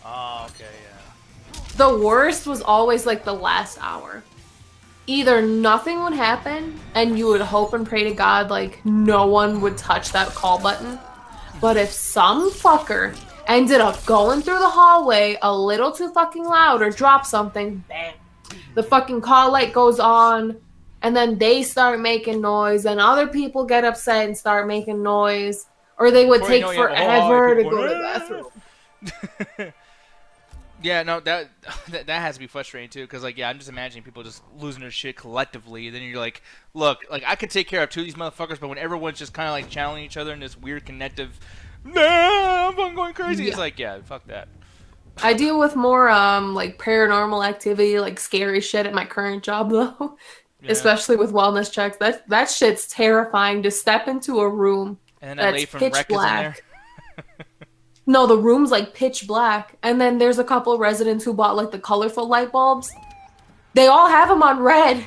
Oh, okay, yeah. The worst was always, like, the last hour. Either nothing would happen, and you would hope and pray to God, like, no one would touch that call button. But if some fucker ended up going through the hallway a little too fucking loud or drop something, bam. The fucking call light goes on. and then they start making noise, and other people get upset and start making noise, or they would Before you take know it, you have a whole forever to people go to the going, bathroom. Yeah, no, that has to be frustrating too, because like, yeah, I'm just imagining people just losing their shit collectively. And then you're like, look, like I could take care of two of these motherfuckers, but when everyone's just kind of like challenging each other in this weird connective, nah, I'm fucking going crazy. It's like, yeah, fuck that. I deal with more like paranormal activity, like scary shit at my current job though. Yeah. Especially with wellness checks. That shit's terrifying to step into a room And then that lady that's from pitch Rec is in there. black. No, the room's like pitch black. And then there's a couple residents who bought like the colorful light bulbs. They all have them on red.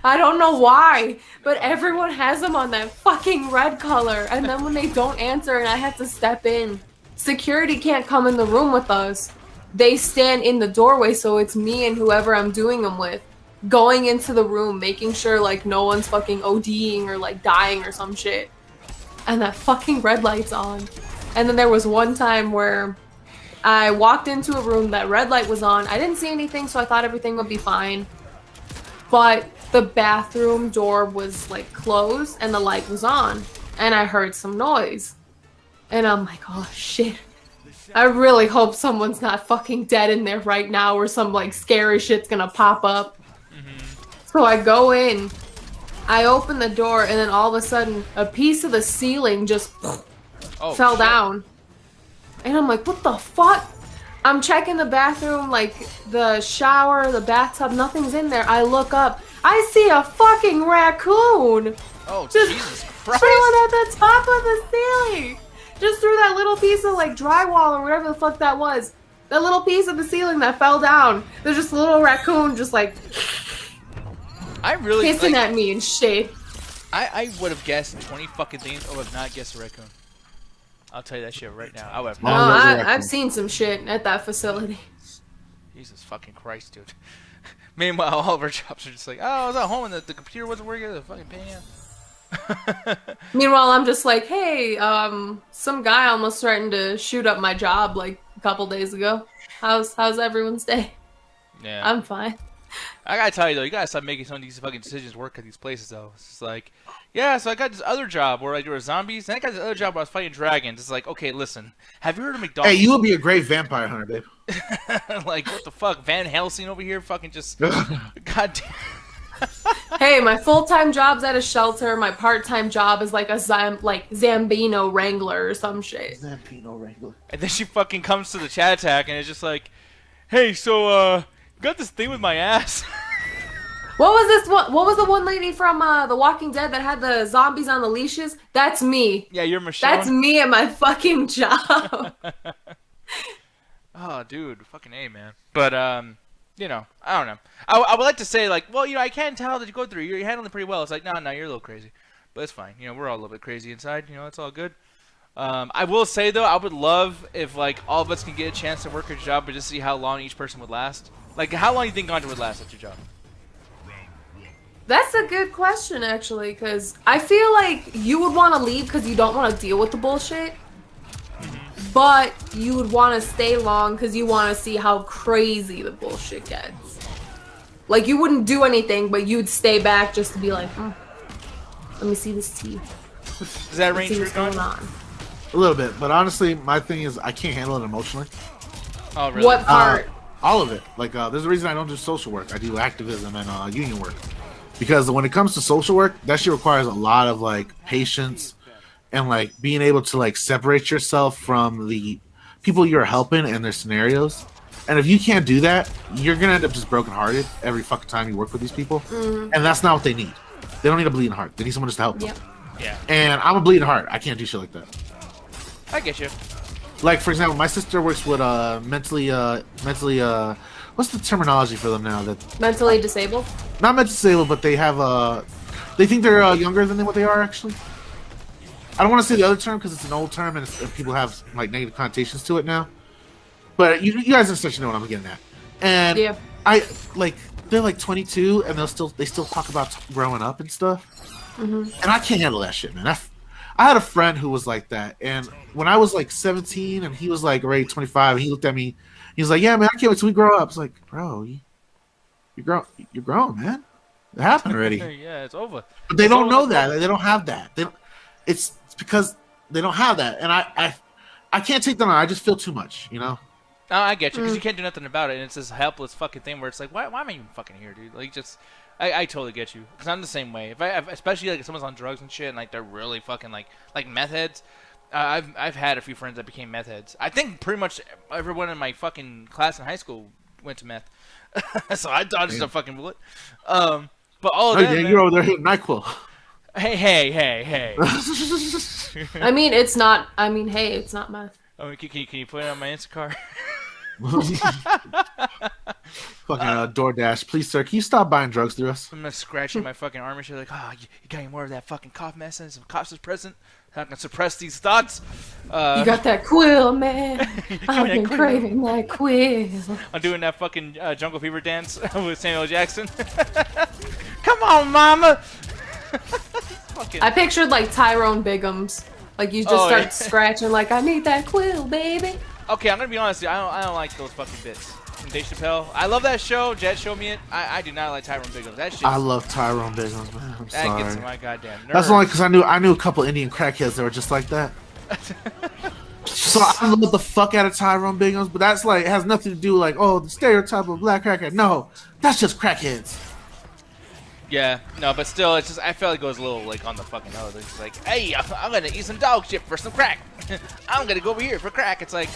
I don't know why, but everyone has them on that fucking red color. And then when they don't answer and I have to step in, security can't come in the room with us. They stand in the doorway, so it's me and whoever I'm doing them with going into the room, making sure like no one's fucking ODing or like dying or some shit. And that fucking red light's on. And then there was one time where I walked into a room, that red light was on. I didn't see anything, so I thought everything would be fine. But the bathroom door was like closed and the light was on. And I heard some noise. And I'm like, oh shit. I really hope someone's not fucking dead in there right now or some like scary shit's gonna pop up. So I go in, I open the door, and then all of a sudden a piece of the ceiling just fell down. And I'm like, what the fuck? I'm checking the bathroom, like the shower, the bathtub, nothing's in there. I look up, I see a fucking raccoon. Oh, Just Jesus Christ. chilling at the top of the ceiling. Just through that little piece of like drywall or whatever the fuck that was. That little piece of the ceiling that fell down. There's just a little raccoon just like I really hissing like, at me and shit. I would have guessed 20 fucking things. I would have not guessed a raccoon. I'll tell you that shit right now. I would have No, not. I've seen some shit at that facility. Jesus fucking Christ, dude. Meanwhile, all of our jobs are just like, oh, I was at home and the computer wasn't working. The fucking pain. Meanwhile, I'm just like, hey, some guy almost threatened to shoot up my job like a couple days ago. How's everyone's day? Yeah. I'm fine. I gotta tell you though, you gotta stop making some of these fucking decisions work at these places though. It's just like, yeah, so I got this other job where I do zombies, and I got this other job where I was fighting dragons. It's like, okay, listen, have you heard of McDonald's? Hey, you would be a great vampire hunter, babe. Like, what the fuck, Van Helsing over here, fucking just, goddamn. Hey, my full-time job's at a shelter. My part-time job is like a Zambino wrangler or some shit. Zampino Wrangler. And then she fucking comes to the chat attack, and it's just like, hey, so got this thing with my ass. What was this? What was the one lady from The Walking Dead that had the zombies on the leashes? That's me. Yeah, you're Michelle. That's me at my fucking job. Oh, dude, fucking A, man. But you know, I don't know. I would like to say like, well, you know, I can tell that you go through. You're handling it pretty well. It's like, no, you're a little crazy, but it's fine. You know, we're all a little bit crazy inside. You know, it's all good. I will say though, I would love if like all of us can get a chance to work a job, but just see how long each person would last. Like, how long do you think Gandra would last at your job? That's a good question, actually, because I feel like you would want to leave because you don't want to deal with the bullshit, but you would want to stay long because you want to see how crazy the bullshit gets. Like, you wouldn't do anything, but you'd stay back just to be like, let me see this tea. Does that range See for what's going Gandra? on. A little bit, but honestly, my thing is I can't handle it emotionally. Oh, really? What part? All of it. Like, there's a reason I don't do social work. I do activism and union work. Because when it comes to social work, that shit requires a lot of, like, patience and, like, being able to, like, separate yourself from the people you're helping and their scenarios. And if you can't do that, you're going to end up just brokenhearted every fucking time you work with these people. And that's not what they need. They don't need a bleeding heart. They need someone just to help them. Yep. Yeah. And I'm a bleeding heart. I can't do shit like that. I get you. Like, for example, my sister works with mentally what's the terminology for them now? That Mentally disabled? not mentally disabled, but they have they think they're younger than what they are actually. I don't want to say the other term because it's an old term and people have like negative connotations to it now. But you guys essentially know what I'm getting at. And Yeah. I like they're like 22 and they still talk about growing up and stuff. And I can't handle that shit, man. I had a friend who was like that, and when I was like 17 and he was like already 25, and he looked at me, he was like, "Yeah, man, I can't wait till we grow up." I was like, "Bro, you're grown, man. It happened already. Yeah, it's over. But they It's don't over know like that. over. They don't have that. It's because they don't have that. And I can't take them on. I just feel too much, you know? No, I get you, because you can't do nothing about it, and it's this helpless fucking thing where it's like, why am I even fucking here, dude? Like, just, I totally get you, because I'm the same way. Especially like if someone's on drugs and shit, and like they're really fucking like meth heads. I've had a few friends that became meth heads. I think pretty much everyone in my fucking class in high school went to meth, so I dodged a fucking bullet. But all of Hey, them, Dan, man, you're over there hitting NyQuil. hey. I mean, it's not. I mean, hey, it's not meth. Oh, can you put it on my Instacart? Fucking DoorDash. Please, sir, can you stop buying drugs through us? I'm gonna scratching my fucking arm and shit like, you got any more of that fucking cough medicine? Some cough suppressant? I can suppress these thoughts. You got that quill, man. I've been quill. craving that quill. I'm doing that fucking Jungle Fever dance with Samuel Jackson. Come on, mama. Fucking... I pictured like Tyrone Biggums. Like you just start scratching like, I need that quill, baby. Okay, I'm gonna be honest with you. I don't like those fucking bits. From Dave Chappelle. I love that show. Jet showed me it. I do not like Tyrone Biggums. That shit. I love Tyrone Biggums, man. I'm That sorry. gets on my goddamn nerves. That's only because I knew a couple Indian crackheads that were just like that. So I love the fuck out of Tyrone Biggums, but that's like, it has nothing to do with like, oh, the stereotype of black crackhead. No, that's just crackheads. Yeah, no, but still, it's just, I feel like it goes a little, like, on the fucking nose. It's like, hey, I'm gonna eat some dog shit for some crack. I'm gonna go over here for crack. It's like,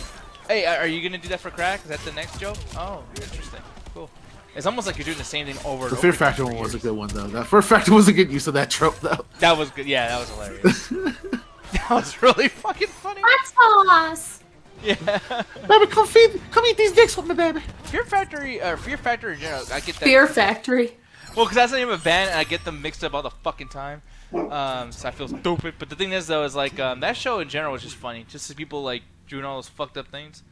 hey, are you gonna do that for crack? Is that the next joke? Oh, interesting. Cool. It's almost like you're doing the same thing over and The over. Fear Factor one was a good one, though. That Fear Factor was a good use of that trope, though. That was good. Yeah, that was hilarious. That was really fucking funny. Sauce. Yeah. Baby, come eat these dicks with me, baby. Fear Factory in general, I get that. Fear Factory. Well, because that's the name of a band, and I get them mixed up all the fucking time. So I feel stupid. But the thing is, though, is like that show in general was just funny. Just to people like doing all those fucked up things.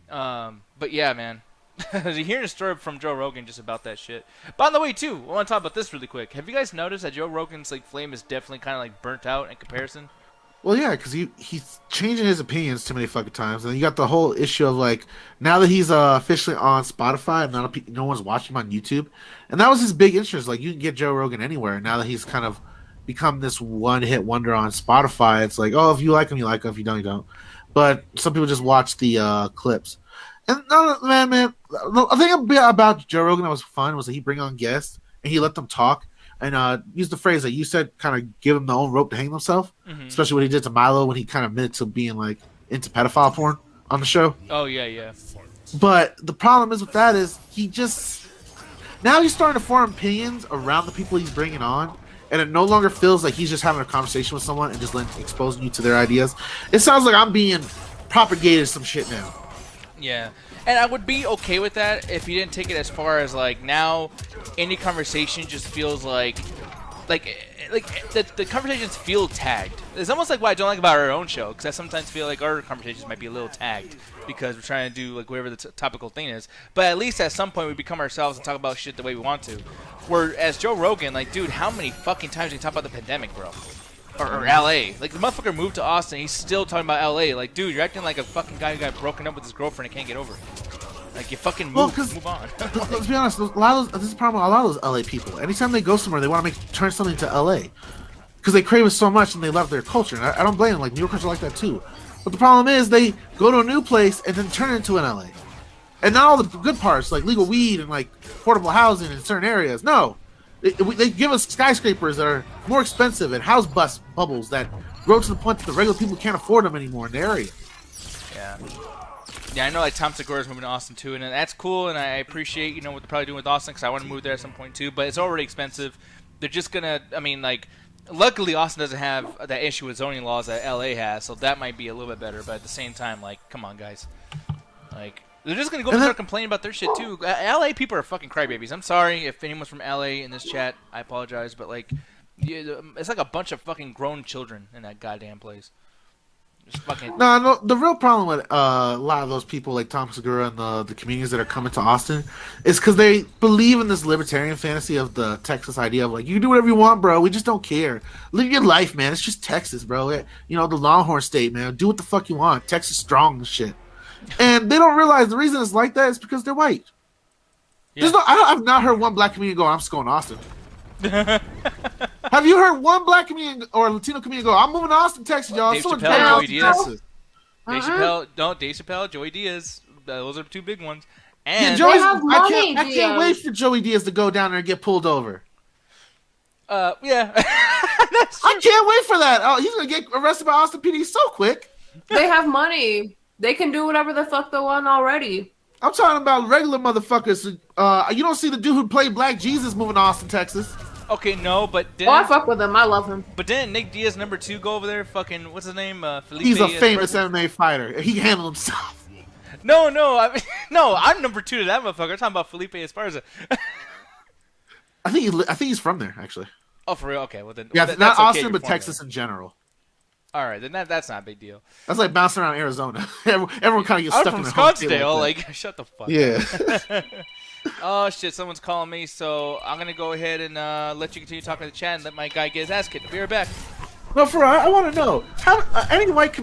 But yeah, man. Hearing a story from Joe Rogan just about that shit. By the way, too, I want to talk about this really quick. Have you guys noticed that Joe Rogan's like flame is definitely kind of like burnt out in comparison? Well, yeah, because he's changing his opinions too many fucking times, and you got the whole issue of like now that he's officially on Spotify and no one's watching him on YouTube, and that was his big interest. Like you can get Joe Rogan anywhere. Now that he's kind of become this one-hit wonder on Spotify, it's like, oh, if you like him, you like him. If you don't, you don't. But some people just watch the clips. And no, man, the thing about Joe Rogan that was fun was that he bring on guests and he let them talk. And use the phrase that you said, kind of give him the own rope to hang himself, especially what he did to Milo when he kind of admitted to being like into pedophile porn on the show. Oh yeah. But the problem is with that is now he's starting to form opinions around the people he's bringing on, and it no longer feels like he's just having a conversation with someone and just exposing you to their ideas. It sounds like I'm being propagated some shit now. Yeah, and I would be okay with that if you didn't take it as far as like now any conversation just feels like the conversations feel tagged. It's almost like what I don't like about our own show, because I sometimes feel like our conversations might be a little tagged because we're trying to do like whatever the topical thing is. But at least at some point we become ourselves and talk about shit the way we want to. Whereas Joe Rogan, like, dude, how many fucking times do you talk about the pandemic, bro? Or LA. Like, the motherfucker moved to Austin, he's still talking about LA. Like, dude, you're acting like a fucking guy who got broken up with his girlfriend and can't get over it. Like, you fucking move on. Let's be honest, this is the problem with a lot of those LA people. Anytime they go somewhere, they want to turn something to LA. Because they crave it so much and they love their culture. And I don't blame them, like, New Yorkers are like that too. But the problem is, they go to a new place and then turn it into an LA. And not all the good parts, like legal weed and, like, affordable housing in certain areas. No. They give us skyscrapers that are more expensive and house bus bubbles that grow to the point that the regular people can't afford them anymore in the area. Yeah, I know like Tom Segura's moving to Austin too, and that's cool, and I appreciate what they're probably doing with Austin because I want to move there at some point too. But it's already expensive. They're just gonna, luckily Austin doesn't have that issue with zoning laws that LA has, so that might be a little bit better. But at the same time, like, come on, guys, like. They're just going to go and start complaining about their shit, too. LA people are fucking crybabies. I'm sorry if anyone's from LA in this chat. I apologize. But, like, it's like a bunch of fucking grown children in that goddamn place. Just fucking... No, the real problem with a lot of those people, like Tom Segura and the comedians that are coming to Austin, is because they believe in this libertarian fantasy of the Texas idea of, like, you can do whatever you want, bro. We just don't care. Live your life, man. It's just Texas, bro. The Longhorn State, man. Do what the fuck you want. Texas strong and shit. And they don't realize the reason it's like that is because they're white. Yeah. I've not heard one black comedian go, I'm just going to Austin. Have you heard one black comedian or Latino comedian go, I'm moving to Austin, Texas, y'all? Dave Someone's Chappelle, going to Joey Austin, Diaz. Texas. Dave Chappelle, Joey Diaz. Those are the two big ones. Yeah, And Joey's, have money, I can't wait for Joey Diaz to go down there and get pulled over. yeah. I can't wait for that. Oh, he's going to get arrested by Austin PD so quick. They have money. They can do whatever the fuck they want already. I'm talking about regular motherfuckers. You don't see the dude who played Black Jesus moving to Austin, Texas. Okay, no, but Oh, I didn't, fuck with him. I love him. but didn't Nick Diaz #2 go over there? Fucking what's his name? Felipe. He's a famous Esparza? MMA fighter. He handled himself. No, I'm #2 to that motherfucker. I'm talking about Felipe Esparza. I think he's from there, actually. Oh, for real? Okay, well then. Yeah, well, not that's okay, Austin, you're but from there. Texas in general. All right, then that's not a big deal. That's like bouncing around Arizona. Everyone kind of gets I'm stuck from in their home state Scottsdale. like Like, shut the fuck. that. up. Oh shit, someone's calling me, so I'm gonna go ahead and let you continue talking to the chat and let my guy get his ass kicked. I'll be right back. No, for real, I want to know how any white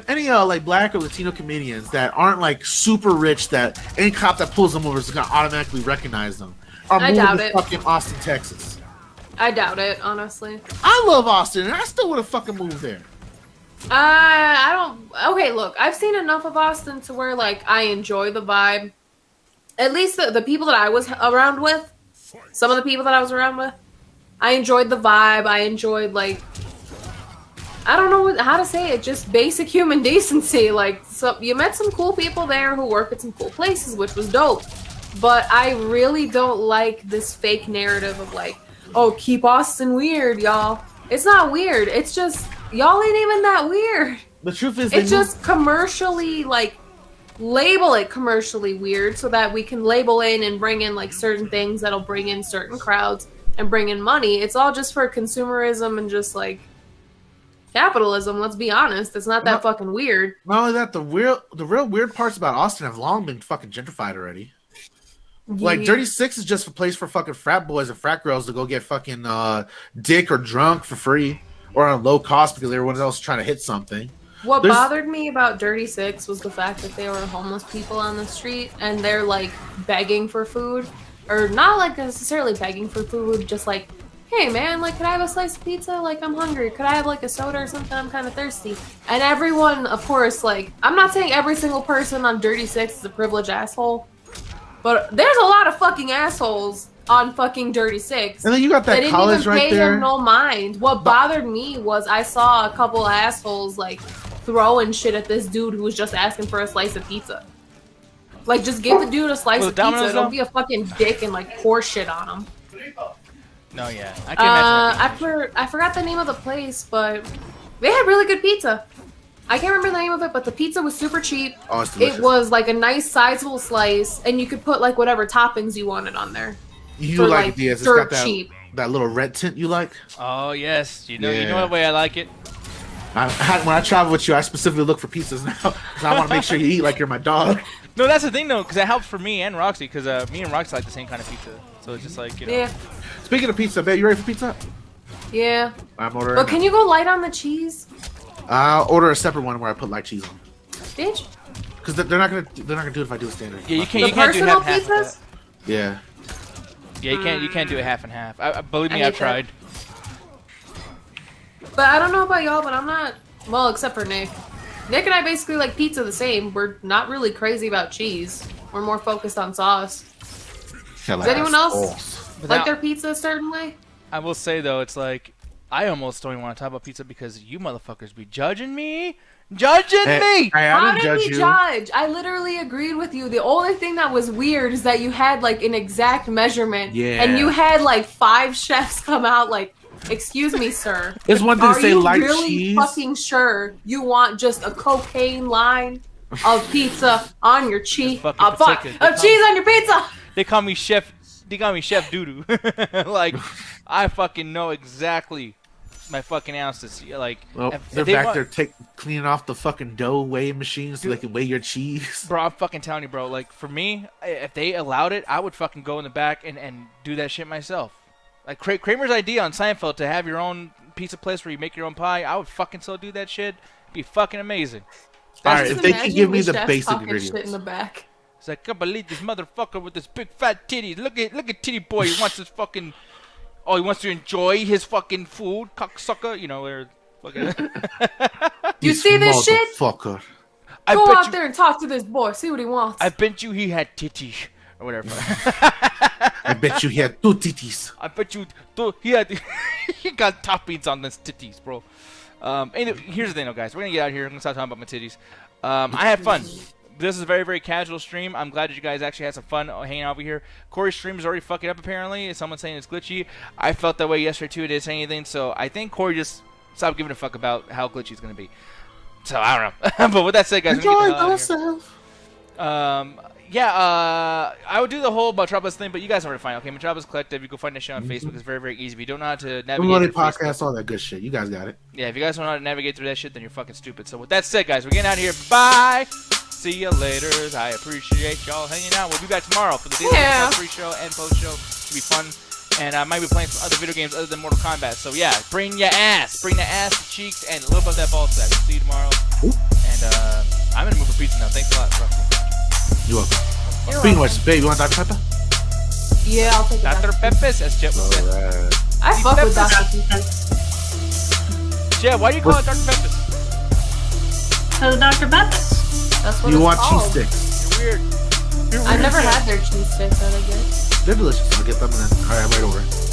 any like black or Latino comedians that aren't like super rich, that any cop that pulls them over is gonna automatically recognize them, are I moving doubt to it. fucking Austin, Texas. I doubt it, honestly. I love Austin, and I still would have fucking moved there. I don't. Okay, look, I've seen enough of Austin to where like I enjoy the vibe. At least the people that I was around with, some of the people that I was around with, I enjoyed the vibe. I enjoyed like, I don't know how to say it, just basic human decency. Like, so you met some cool people there who work at some cool places, which was dope. But I really don't like this fake narrative of like, oh, keep Austin weird, y'all. It's not weird. It's just y'all ain't even that weird. The truth is, It's just commercially like label it commercially weird so that we can label in and bring in like certain things that'll bring in certain crowds and bring in money. It's all just for consumerism and just like capitalism. Let's be honest. It's not that fucking weird. not only that, the real weird parts about Austin have long been fucking gentrified already. Like, Yeah. Dirty Six is just a place for fucking frat boys and frat girls to go get fucking dick or drunk for free or on low cost because everyone else is trying to hit something. What There's- bothered me about Dirty Six was the fact that they were homeless people on the street and they're like begging for food, or not like necessarily begging for food, just like, hey man, like, could I have a slice of pizza? Like, I'm hungry. Could I have like a soda or something? I'm kind of thirsty. And everyone, of course, like, I'm not saying every single person on Dirty Six is a privileged asshole, but there's a lot of fucking assholes on fucking Dirty Six. And then you got They that didn't college even right pay there. him no mind. What bothered me was I saw a couple assholes like throwing shit at this dude who was just asking for a slice of pizza. Like, just give the dude a slice Was of it Domino's, pizza. though? Don't be a fucking dick and like pour shit on him. No, yeah, I can imagine. I forgot the name of the place, but they had really good pizza. I can't remember the name of it, but the pizza was super cheap. Oh, it's delicious. It was like a nice sizable slice, and you could put like whatever toppings you wanted on there. You for, like like, Diaz? It's dirt got cheap. that little red tint you like. Oh yes, you know Yeah. what way I like it. When I travel with you, I specifically look for pizzas now because I want to make sure you eat like you're my dog. No, that's the thing though, because that helps for me and Roxy, because me and Roxy like the same kind of pizza. So it's just like, you know. Yeah, Speaking of pizza, babe, you ready for pizza? yeah. I'm ordering. But can you go light on the cheese, I'll order a separate one where I put light cheese on. bitch? Because they're not gonna do it if I do a standard. Yeah, you The can't do personal half and half. pizzas? With Yeah. that. Yeah, you can't do it half and half. Believe me, I I've hate that. tried. But I don't know about y'all, but I'm not. Well, except for Nick. Nick and I basically like pizza the same. We're not really crazy about cheese. We're more focused on sauce. Does anyone else But like now, their pizza a certain way? I will say though, it's like I almost don't even want to talk about pizza because you motherfuckers be judging me, judging me. I How didn't did judge we you. judge? I literally agreed with you. The only thing that was weird is that you had like an exact measurement. Yeah. And you had like 5 chefs come out like, excuse me, sir. It's one thing Are to say you light really cheese. fucking sure you want just a cocaine line of pizza on your cheese? fucking A fuck particular. of cheese on your pizza. They call me chef. They call me Chef Doodoo. Like I fucking know exactly my fucking ounces. Like Well, if they're they back want- there cleaning off the fucking dough weighing machine so they can weigh your cheese. Bro, I'm fucking telling you, bro. Like, for me, if they allowed it, I would fucking go in the back and do that shit myself. Like, Kramer's idea on Seinfeld to have your own pizza place where you make your own pie, I would fucking still do that shit. It'd be fucking amazing. All That's right, just- if they can give me the chefs basic talking ingredients. shit in the back. It's like, I can't believe this motherfucker with this big fat titties. Look at titty boy. He wants this fucking Oh, he wants to enjoy his fucking food, cocksucker. You know, or fucking. You see this shit? Fucker. Go out there and talk to this boy. See what he wants. I bet you he had titties or whatever. I bet you he had 2 titties. I bet you he had he got toppings on his titties, bro. Anyway, here's the thing, though, guys. We're gonna get out of here. I'm gonna stop talking about my titties. I had fun. This is a very, very casual stream. I'm glad that you guys actually had some fun hanging out over here. Corey's stream is already fucking up, apparently. Someone's saying it's glitchy. I felt that way yesterday, too. It didn't say anything. So I think Corey just stopped giving a fuck about how glitchy it's going to be. So I don't know. But with that said, guys, Enjoy yourself. I would do the whole Metropolis thing, but you guys know where to find it. Okay, Metropolis Collective. You can find that shit on Facebook. It's very, very easy. If you don't know how to navigate podcast, all that good shit. You guys got it. Yeah, if you guys don't know how to navigate through that shit, then you're fucking stupid. So with that said, guys, we're getting out of here. Bye. See you later. I appreciate y'all hanging out. We'll be back tomorrow for the daily pre-show and post-show. It'll be fun. And I might be playing some other video games other than Mortal Kombat. So yeah, bring your ass. Bring the ass, the cheeks, and a little bit of that ball sack. See you tomorrow. Ooh. And I'm going to move for pizza now. Thanks a lot. You're welcome. Speaking of which, babe, you want Dr. Pepper? Yeah, I'll take it. Dr. Pepper's, as Jet would say. I fuck with Dr. Pepper. Jet, why do you call it Dr. Pepper's? So Dr. Pepper's. That's what You it's want called. cheese sticks? You're weird. I never had their cheese sticks, I guess. They're delicious. I'll get them and then. Alright, I'm right over it.